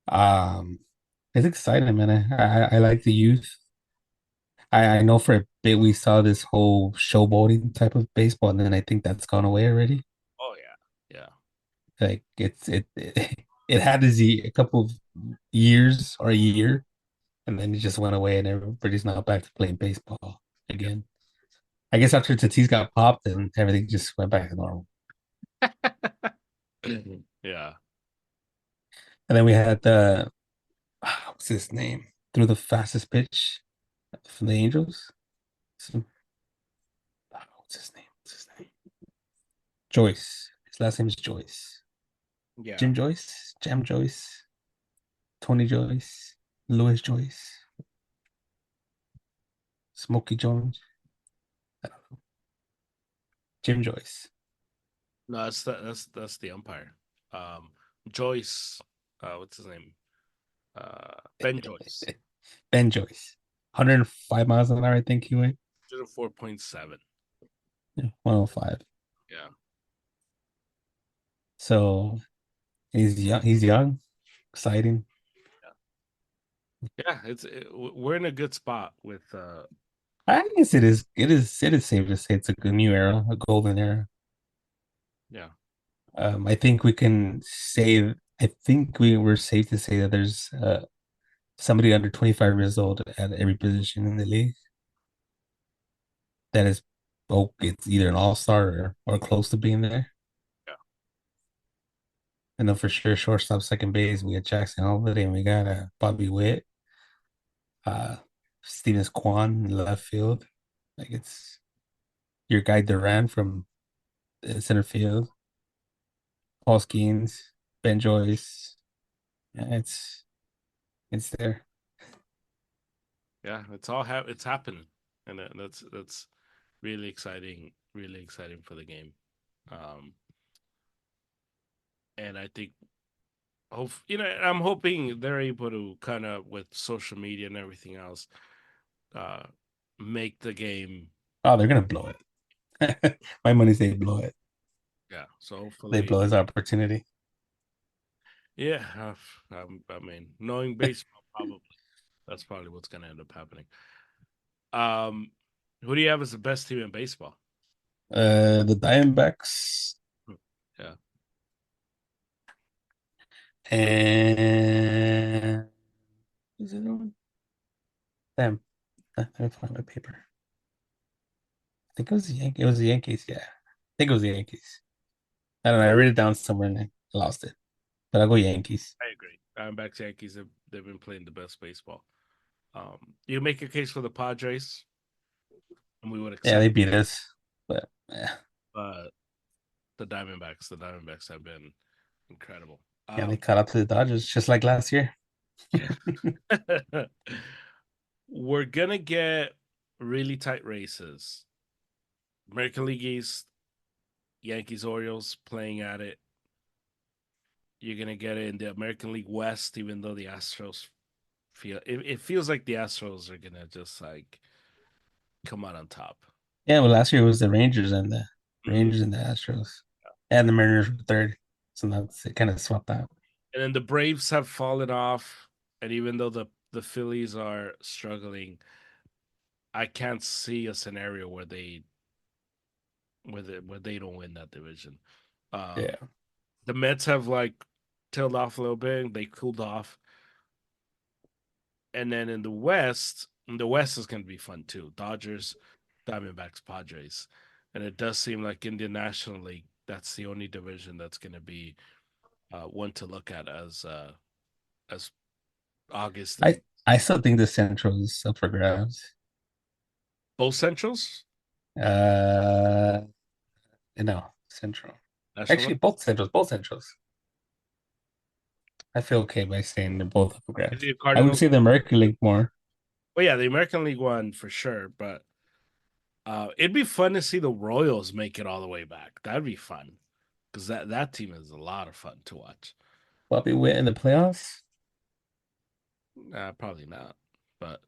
Um, it's exciting, man. I like the youth. I know for a bit we saw this whole showboating type of baseball, and then I think that's gone away already. Oh yeah. Yeah. Like it had a couple of years or a year, and then it just went away, and everybody's now back to playing baseball again. I guess after Tatis got popped, and everything just went back to normal. Yeah. And then we had the what's his name? Threw the fastest pitch from the Angels. Some, what's his name? What's his name? Joyce. His last name is Joyce. Yeah. Jim Joyce, Jam Joyce, Tony Joyce, Louis Joyce, Smokey Jones, Jim Joyce. No, that's the umpire. Um, Joyce. What's his name? Ben Joyce. Ben Joyce. 105 miles an hour, I think he went. 4.7. Yeah, 105. Yeah. So he's young, exciting. Yeah. We're in a good spot with I guess it is safe to say it's a good new era, a golden era. yeah. I think we can say I think we're safe to say that there's somebody under 25 years old at every position in the league that is it's either an all-star or close to being there. Yeah. I know for sure shortstop, second base, we got Jackson Holiday and we got Bobby Witt, uh Stevens Kwan in left field. Like it's your guy Duran from center field, Paul Skeens, Ben Joyce. Yeah, it's there. Yeah. It's happening. And that's really exciting for the game. Um, and I think I'm hoping they're able to kind of with social media and everything else, uh, make the game. Oh, they're gonna blow it. My money's they blow it. Yeah, so They hopefully, blow his opportunity. yeah. I mean, knowing baseball, probably that's probably what's going to end up happening. Um, who do you have as the best team in baseball? The Diamondbacks Yeah, and is it on? Damn, let me find my paper. I think it was the Yankees. It was the Yankees. Yeah, I think it was the Yankees. I don't know. I read it down somewhere and I lost it. But I'll go Yankees. I agree. Diamondbacks, Yankees, they've been playing the best baseball. You make a case for the Padres, and we would Yeah, accept. they beat us, but yeah, But the Diamondbacks have been incredible. yeah, they caught up to the Dodgers just like last year. Yeah. We're gonna get really tight races. American League East, Yankees, Orioles playing at it. You're gonna get it in the American League West, even though the Astros it feels like the Astros are gonna just like come out on top. Yeah, well, last year it was the Mhm. Rangers and the Astros, and the Mariners were third. So that's it. Kind of swapped out. And then the Braves have fallen off, and even though the Phillies are struggling, I can't see a scenario where they don't win that division. Yeah, The Mets have like tailed off a little bit. They cooled off, and then in the West is going to be fun too. Dodgers, Diamondbacks, Padres, and it does seem like in the National League, that's the only division that's going to be one to look at as August I and I still think the Central is up for grabs. both Centrals, Uh, no, Central. National Actually, League. both Centrals. I feel okay by saying they're both up for Is grabs. the I would Cardinals? say the American League more. Well, yeah, the American League one for sure, but it'd be fun to see the Royals make it all the way back. That'd be fun because that team is a lot of fun to watch. Bobby Witt in the playoffs. Probably not, but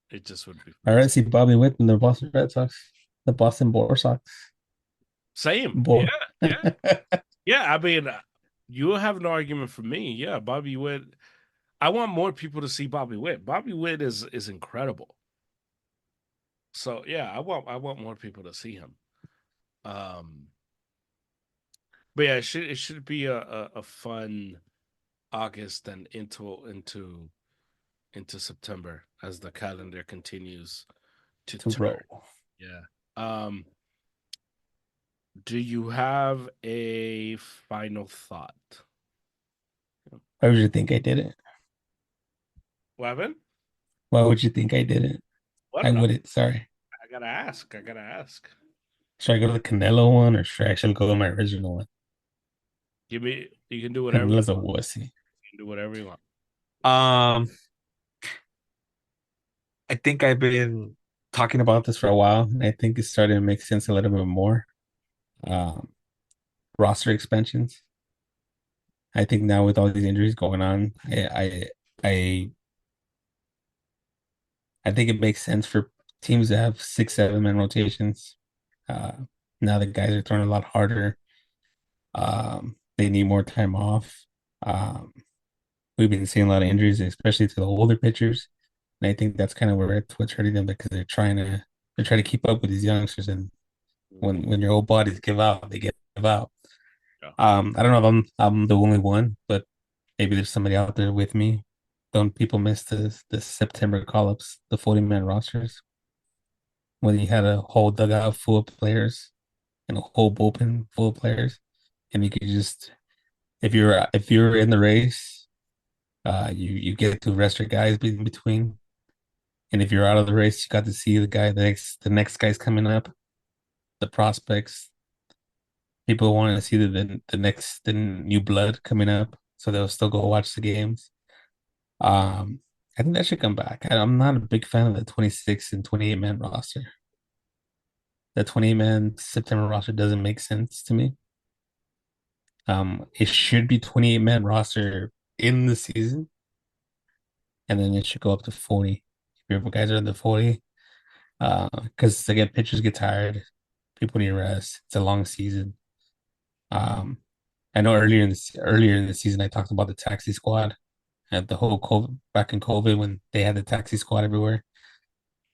it just would be I'd fun. rather see Bobby Witt in the Boston Red Sox, the Boston Boar Sox. Same, yeah, Boar. yeah, yeah. I mean, you have no argument for me. Yeah, Bobby Witt. I want more people to see Bobby Witt. Bobby Witt is incredible. So yeah, I want more people to see him. Um, but yeah, it should be a fun August and into September as the calendar continues to To turn. roll. Yeah. Um, do you have a final thought? Why would you think I did it? Weapon? Why would you think I did it? Well, I I don't know. wouldn't. Sorry. I gotta ask. I gotta ask. Should I go to the Canelo one or should I actually go to my original one? Give me. You can do whatever. Canelo's a wussy. You can do whatever you want. Um, I think I've been talking about this for a while, and I think it's starting to make sense a little bit more. Um, Roster expansions. I think now with all these injuries going on, I I think it makes sense for teams to have 6, 7 man rotations. Uh, Now the guys are throwing a lot harder. They need more time off. Um, we've been seeing a lot of injuries, especially to the older pitchers, and I think that's kind of where it's what's hurting them because they're trying to keep up with these youngsters, and when your old bodies give out, they give out. Yeah. I don't know if I'm the only one, but maybe there's somebody out there with me. Don't people miss the September call-ups, the 40-man rosters, when you had a whole dugout full of players and a whole bullpen full of players, and you could just if you're in the race, you get to rest your guys in between, and if you're out of the race, you got to see the next guy's coming up, the prospects. People want to see the new blood coming up, so they'll still go watch the games. I think that should come back. I'm not a big fan of the 26 and 28 man roster. The 20-man September roster doesn't make sense to me. It should be 28-man roster in the season, and then it should go up to 40 if your guys are in the 40. Because again, pitchers get tired, people need rest. It's a long season. Um, I know earlier in the season I talked about the taxi squad and the whole COVID back in COVID when they had the taxi squad everywhere.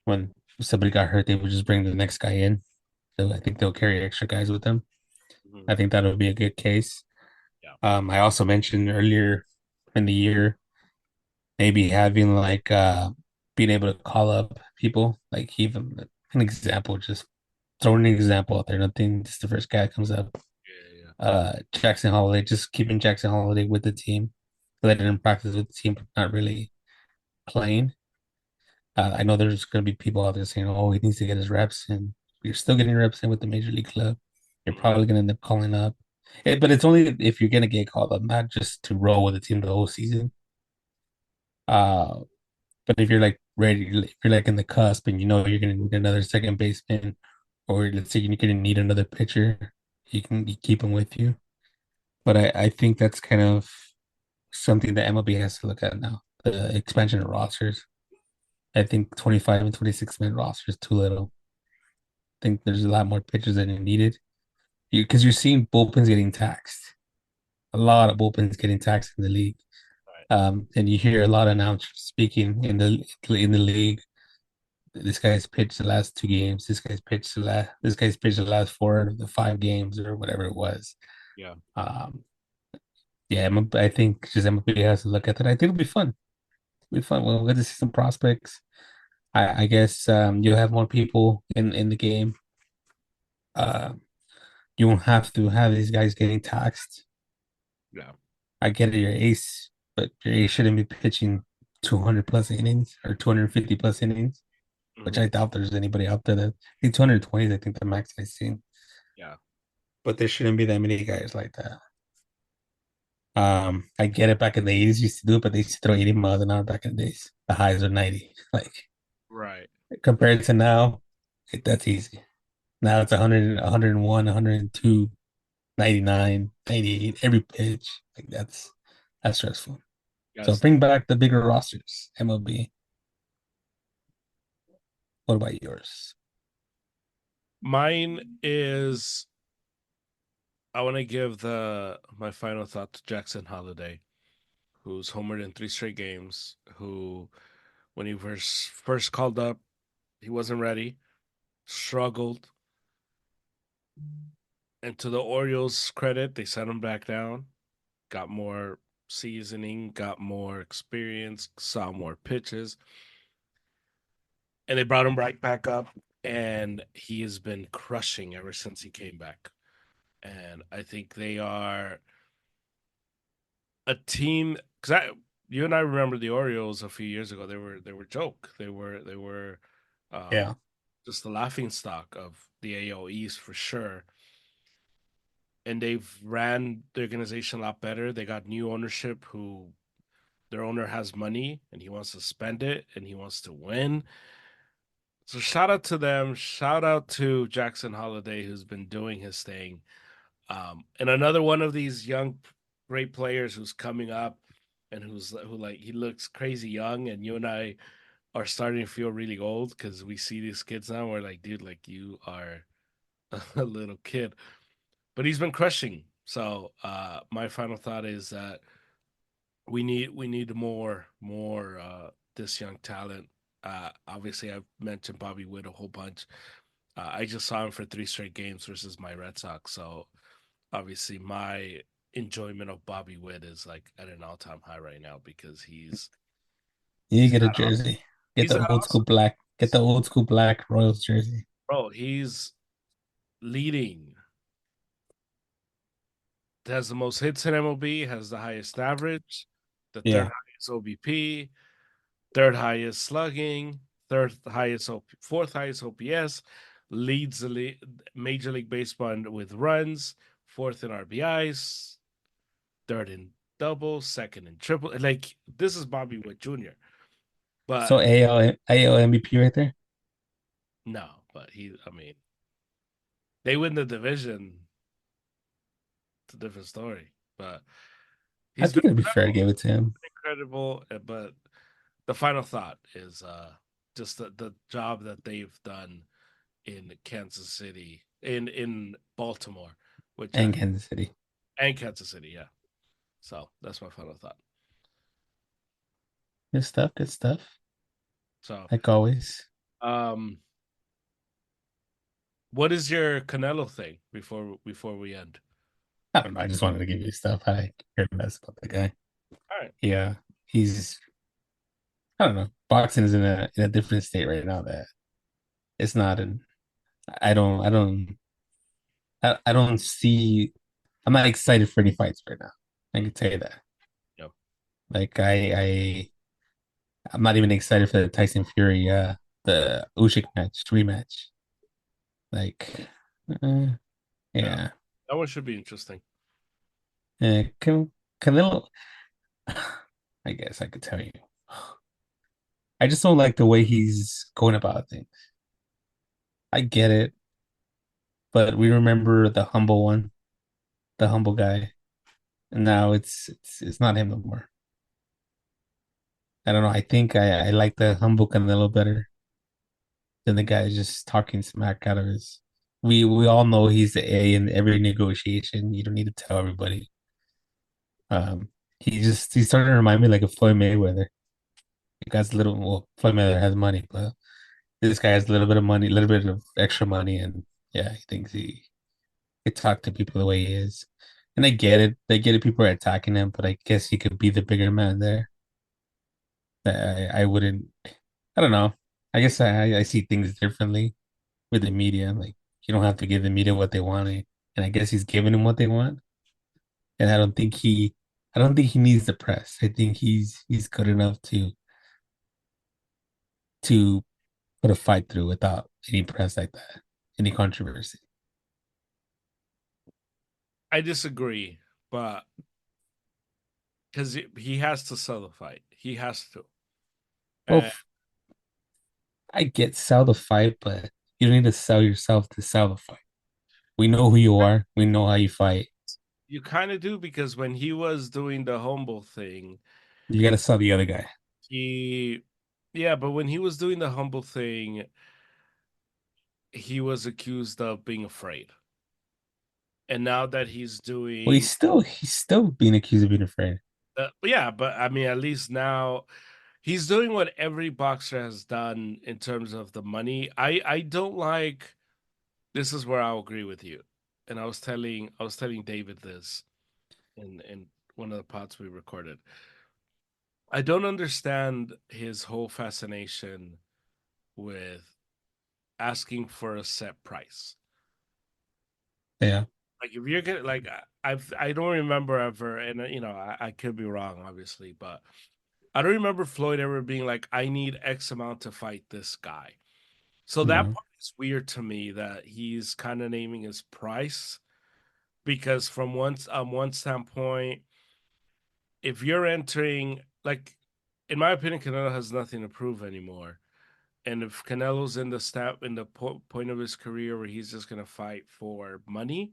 When somebody got hurt, they would just bring the next guy in. So I think they'll carry extra guys with them. Mhm. I think that would be a good case. Yeah. I also mentioned earlier in the year maybe having like being able to call up people, like even an example, just throwing an example out there, nothing, just the first guy that comes up. Yeah, yeah. Jackson Holiday, just keeping Jackson Holiday with the team. Letting him practice with the team, but not really playing. I know there's going to be people out there saying, "Oh, he needs to get his reps," and you're still getting reps in with the major league club. You're Mhm. probably going to end up calling up, but it's only if you're going to get called up, not just to roll with the team the whole season. Uh, but if you're like ready, if you're like in the cusp and you know you're going to need another second baseman, or let's say you're going to need another pitcher, you keep him with you. But I think that's kind of something that MLB has to look at now. The expansion of rosters. I think 25 and 26-man roster is too little. I think there's a lot more pitchers than are needed. Because you're seeing bullpens getting taxed. A lot of bullpens getting taxed in the league. Right. And you hear a lot of announcers speaking in the league. This guy's pitched the last two games. This guy's pitched the last four of the 5 games or whatever it was. Yeah. Um, yeah, I think just MLB has to look at that. I think it'll be fun. It'll be fun. We'll get to see some prospects. I guess you'll have more people in the game. Uh, you won't have to have these guys getting taxed. Yeah. I get it, your ace, but your ace shouldn't be pitching 200 plus innings or 250 plus innings, which Hmm. I doubt there's anybody out there that I think 220 is I think the max I've seen. Yeah. But there shouldn't be that many guys like that. I get it back in the 80s used to do it, but they used to throw 80 miles an hour back in the days. The highs are 90. Like Right. compared to now, that's easy. Now it's 100, 101, 102, 99, 98, every pitch. Like that's stressful. So Yes. bring back the bigger rosters, MLB. What about yours? Mine is I want to give the my final thought to Jackson Holiday, who's homered in 3 straight games, who when he first called up, he wasn't ready, struggled, and to the Orioles' credit, they sent him back down, got more seasoning, got more experience, saw more pitches, and they brought him right back up, and he has been crushing ever since he came back. And I think they are a team because you and I remember the Orioles a few years ago. They were joke. They were um, Yeah. just the laughing stock of the AL East for sure. And they've ran the organization a lot better. They got new ownership who their owner has money and he wants to spend it and he wants to win. So shout out to them. Shout out to Jackson Holiday who's been doing his thing. And another one of these young great players who's coming up and who like he looks crazy young and you and I are starting to feel really old because we see these kids now. We're like, dude, like you are a little kid. But he's been crushing. So my final thought is that we need more this young talent. Obviously I've mentioned Bobby Witt a whole bunch. I just saw him for 3 straight games versus my Red Sox. So obviously my enjoyment of Bobby Witt is like at an all-time high right now because You he's get a that awesome. jersey. Get He's the that old school awesome. black. Get the old school black Royals jersey. Bro, he's leading. Has the most hits in MLB, has the highest average, the third Yeah. highest OBP, third highest slugging, third highest fourth highest OPS, leads the Major League Baseball with runs, fourth in RBIs, third in double, second in triple. Like this is Bobby Witt Jr. So But AL MVP right there. no, but he, I mean, they win the division, it's a different story. But I he's been think it'd be fair to give it to him. incredible. But the final thought is just the job that they've done in Kansas City, in Baltimore, which I And Kansas City. and Kansas City, yeah. So that's my final thought. Good stuff. Good stuff. So, Like always. um, what is your Canelo thing before we end? I don't know. I just wanted to give you stuff. I cared less about the guy. All right. Yeah. He's I don't know. Boxing is in a different state right now that it's not in I don't see I'm not excited for any fights right now. I Mm, can tell you that. yep. Like I'm not even excited for the Tyson Fury the Usyk match rematch. Like uh, Yeah. yeah. That one should be interesting. Canelo I guess I could tell you. I just don't like the way he's going about things. I get it, but we remember the humble one, the humble guy, and now it's not him no more. I don't know. I think I like the humble Canelo better than the guy just talking smack out of his. We all know he's the A in every negotiation. You don't need to tell everybody. Um, he started to remind me like of Floyd Mayweather. He got a little well, Floyd Mayweather has money, but this guy has a little bit of money, a little bit of extra money, and yeah, he thinks he could talk to people the way he is. And I get it. They get it. People are attacking him, but I guess he could be the bigger man there. I wouldn't. I don't know. I guess I see things differently with the media. Like you don't have to give the media what they want, and I guess he's giving them what they want. And I don't think he needs the press. I think he's good enough to put a fight through without any press like that, any controversy. I disagree, but because he has to sell the fight, he has to. Well, And I get sell the fight, but you don't need to sell yourself to sell the fight. We know who you are. We know how you fight. you kind of do because when he was doing the humble thing, You got to sell the other guy. he, yeah, but when he was doing the humble thing, he was accused of being afraid. And now that he's Well, doing, he's still being accused of being afraid. yeah, but I mean, at least now he's doing what every boxer has done in terms of the money. I don't like. This is where I'll agree with you. And I was telling David this in one of the pods we recorded. I don't understand his whole fascination with asking for a set price. Yeah, Like if you're gonna like I don't remember ever, and I could be wrong, obviously, but I don't remember Floyd ever being like, I need X amount to fight this guy. So that no, part is weird to me that he's kind of naming his price because from one standpoint, if you're entering like in my opinion, Canelo has nothing to prove anymore. And if Canelo's in the point of his career where he's just gonna fight for money,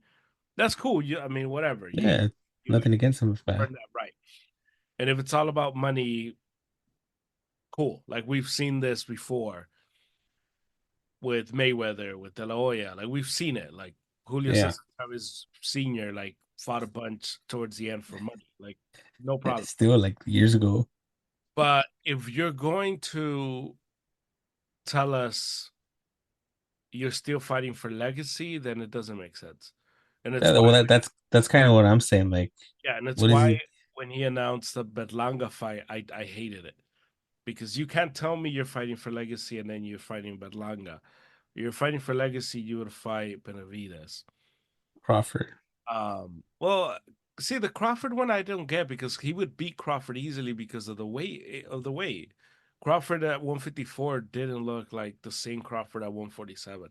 that's cool. I mean, whatever. yeah, You nothing against him with that. earn that right. And if it's all about money, cool. Like we've seen this before with Mayweather, with De La Hoya. Like we've seen it. Like Julio Yeah, Cesar Chavez Sr. like fought a bunch towards the end for money. Like no problem. it's still like years ago. But if you're going to tell us you're still fighting for legacy, then it doesn't make sense. And it's why, Well, that's kind of what I'm saying. Like, yeah, and it's what is why he? when he announced the Berlanga fight, I hated it because you can't tell me you're fighting for legacy and then you're fighting Berlanga. You're fighting for legacy, you would fight Benavides. Crawford? Well, see the Crawford one I don't get because he would beat Crawford easily because of the weight. Crawford at 154 didn't look like the same Crawford at 147.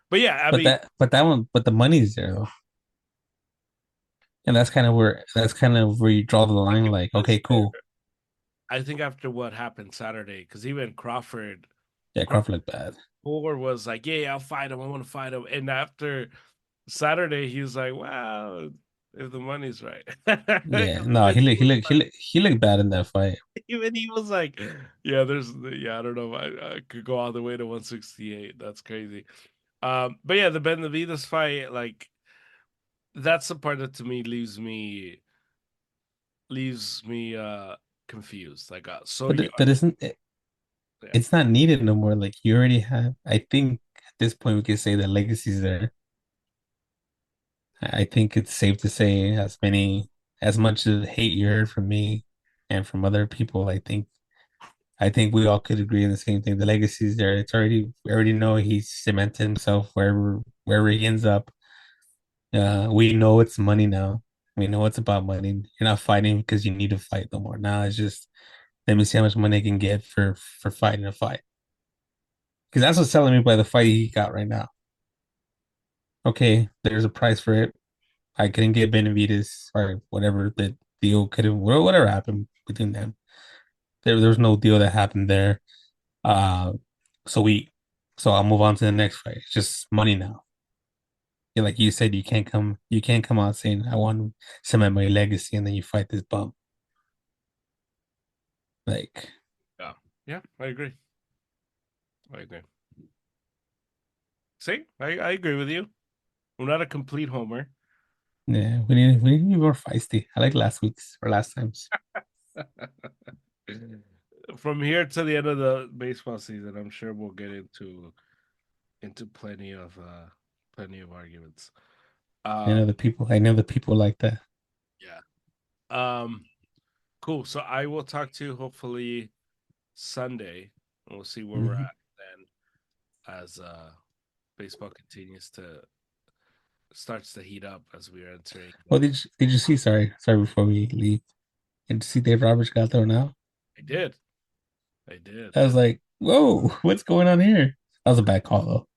But yeah, I mean, But the money's there though, and that's kind of where you draw the line. Like, that's okay, fair. cool. I think after what happened Saturday, because even Yeah, Crawford Crawford looked bad. before was like, yeah, I'll fight him. I want to fight him. And after Saturday, he was like, wow, if the money's right. Yeah, no, he looked bad in that fight. Even he was like, yeah, I don't know. I could go all the way to 168. That's crazy. But yeah, the Benavides fight, like, that's the part that to me leaves me confused. Like, so you, But isn't it? yeah, It's not needed no more. Like you already have. I think at this point we can say the legacy's there. I think it's safe to say as much as hate you heard from me and from other people, I think we all could agree on the same thing. The legacy's there. We already know he's cemented himself wherever he ends up. We know it's money now. We know it's about money. You're not fighting because you need to fight no more. Now it's just let me see how much money I can get for fighting a fight. Because that's what's selling me by the fight he got right now. Okay, there's a price for it. I couldn't get Benavides or whatever the deal could have, whatever happened between them. There was no deal that happened there. Uh, so we, so I'll move on to the next fight. It's just money now. Yeah, like you said, you can't come out saying I want to cement my legacy, and then you fight this bum. Like, yeah, yeah, I agree. I agree. See, I agree with you. I'm not a complete homer. yeah, we need to be more feisty. I like last week's or last time's. From here to the end of the baseball season, I'm sure we'll get into plenty of arguments. Um, I know the people like that. yeah. Cool. So I will talk to you hopefully Sunday, and we'll see where we're Mhm. at then as baseball continues to starts to heat up as we are entering. Well, did you see? Sorry. Before we leave, did you see Dave Roberts got thrown out? I did. I did. I was like, whoa, what's going on here? That was a bad call though.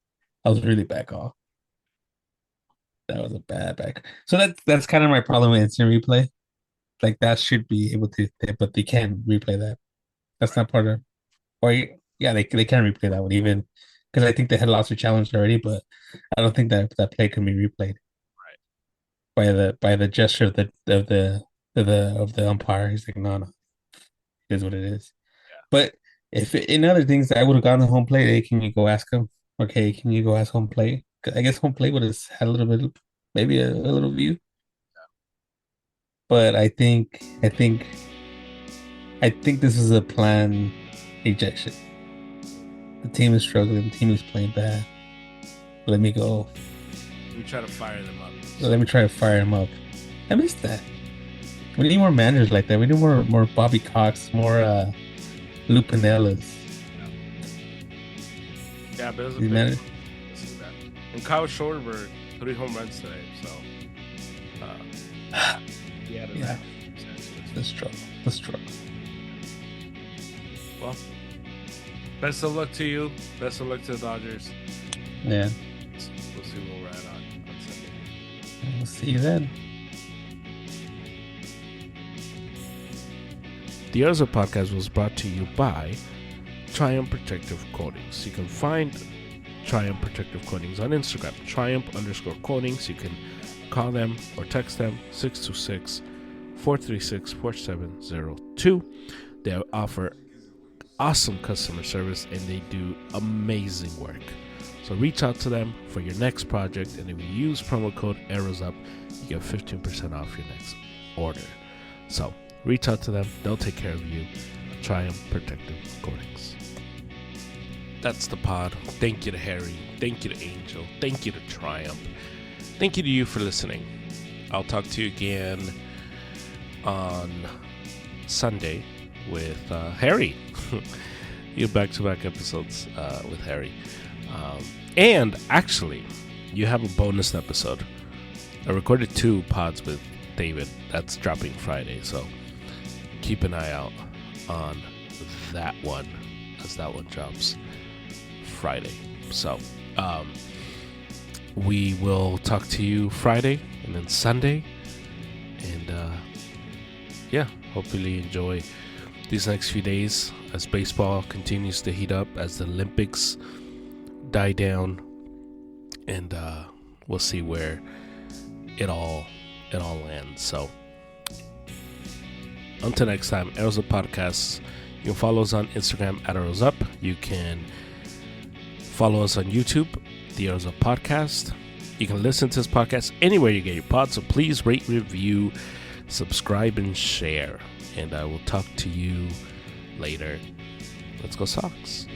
That was a really bad call. That was a bad back. So that's kind of my problem with instant replay. Like that should be able to, but they can't replay that. That's Right. not part of. Or yeah, they can replay that one even because I think the head loss are challenged already, but I don't think that play can be replayed Right. by the gesture of the umpire. He's like, no, it is what it is. But if in other things, I would have gone to home plate. Hey, can you go ask him? Okay, can you go ask home plate? I guess home plate would have had a little bit, maybe a little view. But I think this is a plan ejection. The team is struggling. The team is playing bad. Let me go. We try to fire them up. Let me try to fire him up. I missed that. We need more managers like that. We need more Bobby Cox, more Lou Pinellas. Yeah, but it was a These big managers. see that. And Kyle Schwarber 3 home runs today, so he added Yeah, that. the struggle. The struggle. Well, best of luck to you. Best of luck to the Dodgers. Yeah. We'll see where we're at on Sunday. We'll see you then. The Urza podcast was brought to you by Triumph Protective Coatings. You can find Triumph Protective Coatings on Instagram, Triumph_coatings. You can call them or text them 626-436-4702. They offer awesome customer service and they do amazing work. So reach out to them for your next project, and if you use promo code ARROWSUP, you get 15% off your next order. So reach out to them, they'll take care of you. Triumph Protective Coatings. That's the pod. Thank you to Harry. Thank you to Angel. Thank you to Triumph. Thank you to you for listening. I'll talk to you again on Sunday with Harry. You back-to-back episodes with Harry. And actually, you have a bonus episode. I recorded 2 pods with David. That's dropping Friday, so keep an eye out on that one as that one drops Friday. So we will talk to you Friday and then Sunday, and yeah, hopefully enjoy these next few days as baseball continues to heat up, as the Olympics die down, and we'll see where it all lands. So until next time, Arrows Up Podcasts. You can follow us on Instagram at Arrows Up. You can follow us on YouTube, the Arrows Up Podcast. You can listen to this podcast anywhere you get your pods. So please rate, review, subscribe, and share. And I will talk to you later. Let's go Sox.